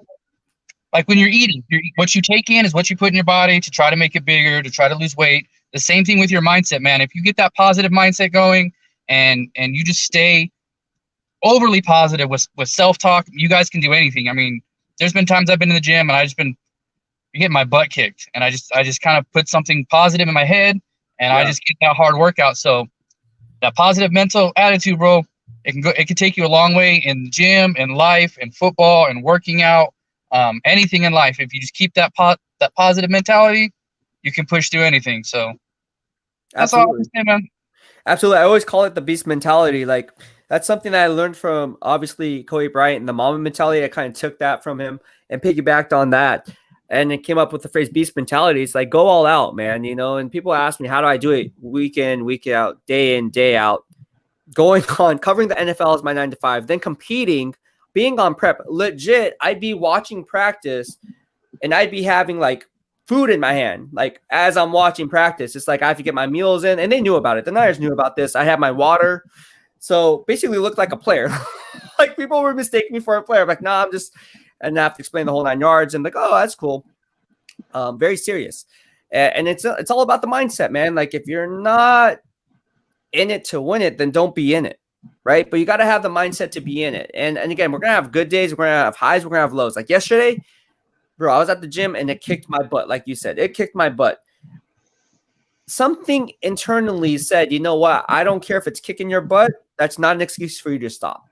you're eating, what you take in is what you put in your body to try to make it bigger, to try to lose weight. The same thing with your mindset, man. If you get that positive mindset going and you just stay overly positive with self-talk, you guys can do anything. I mean, there's been times I've been in the gym and I just been getting my butt kicked, and I just kind of put something positive in my head, and I just get that hard workout. So that positive mental attitude, bro, it can take you a long way in the gym, in life, in football, and working out. anything in life. If you just keep that positive mentality, you can push through anything. So that's all I'm saying, man. Absolutely. I always call it the beast mentality. Like, that's something that I learned from, obviously, Kobe Bryant and the Mamba mentality. I kind of took that from him and piggybacked on that. And it came up with the phrase beast mentality. It's like, go all out, man. And people ask me, how do I do it week in, week out, day in, day out? Going on, covering the NFL is my 9 to 5, then competing, being on prep. Legit, I'd be watching practice and I'd be having like food in my hand, like as I'm watching practice. It's like I have to get my meals in, and they knew about it. The Niners knew about this. I had my water. So basically looked like a player. Like, people were mistaking me for a player. I'm like, nah, and I have to explain the whole 9 yards. And like, oh, that's cool. Very serious. And it's all about the mindset, man. Like, if you're not in it to win it, then don't be in it, right? But you got to have the mindset to be in it. And again, we're going to have good days. We're going to have highs. We're going to have lows. Like yesterday, bro, I was at the gym and it kicked my butt. Like you said, it kicked my butt. Something internally said, you know what? I don't care if it's kicking your butt. That's not an excuse for you to stop.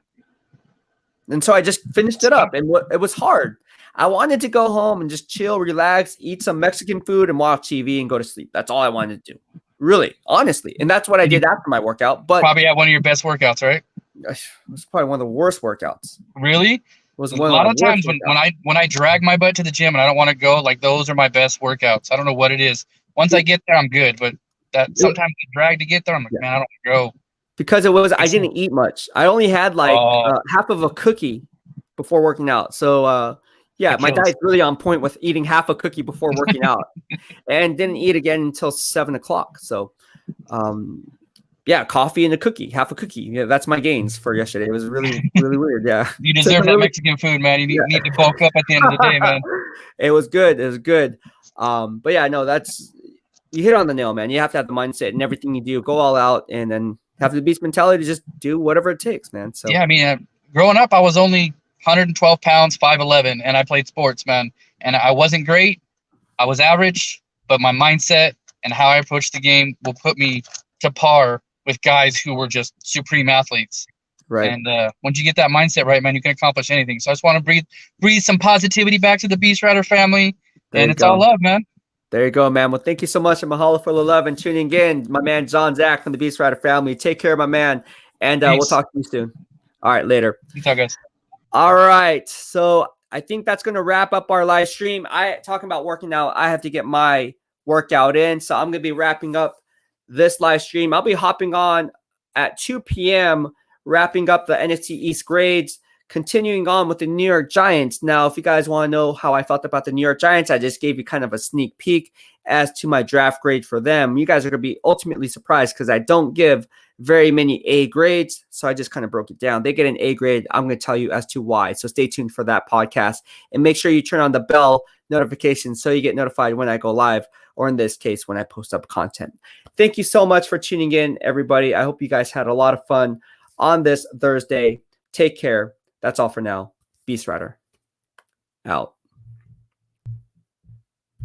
And so I just finished it up, and it was hard. I wanted to go home and just chill, relax, eat some Mexican food, and watch TV and go to sleep. That's all I wanted to do, really, honestly. And that's what I did after my workout. But probably at one of your best workouts, right? It was probably one of the worst workouts. Really? It was a lot of times when I drag my butt to the gym and I don't want to go, like, those are my best workouts. I don't know what it is. Once I get there, I'm good. But that sometimes I drag to get there. I'm like, man, I don't want to go. Because I didn't eat much. I only had like half of a cookie before working out. So, my diet's really on point with eating half a cookie before working out, and didn't eat again until 7 o'clock. So, coffee and a cookie, half a cookie. Yeah, that's my gains for yesterday. It was really, really weird. Yeah. You deserve that Mexican food, man. You need to bulk up at the end of the day, man. It was good. It was good. But yeah, no, you hit on the nail, man. You have to have the mindset and everything you do, go all out, and then have the beast mentality to just do whatever it takes, man. So yeah, I mean, growing up, I was only 112 pounds, 5'11", and I played sports, man. And I wasn't great. I was average, but my mindset and how I approached the game will put me to par with guys who were just supreme athletes. Right. And once you get that mindset right, man, you can accomplish anything. So I just want to breathe some positivity back to the BEASTwriter family, and it's all love, man. There you go, man. Well, thank you so much, and mahalo for the love and tuning in. My man, John Zach from the BEASTwriter family. Take care, my man, and we'll talk to you soon. All right, later. Peace out, guys. All right, so I think that's going to wrap up our live stream. Talking about working out, I have to get my workout in, so I'm going to be wrapping up this live stream. I'll be hopping on at 2 p.m., wrapping up the NFC East grades, continuing on with the New York Giants. Now, if you guys want to know how I felt about the New York Giants, I just gave you kind of a sneak peek as to my draft grade for them. You guys are going to be ultimately surprised because I don't give very many A grades, so I just kind of broke it down. They get an A grade. I'm going to tell you as to why, so stay tuned for that podcast, and make sure you turn on the bell notification so you get notified when I go live, or in this case, when I post up content. Thank you so much for tuning in, everybody. I hope you guys had a lot of fun on this Thursday. Take care. That's all for now. BEASTwriter out.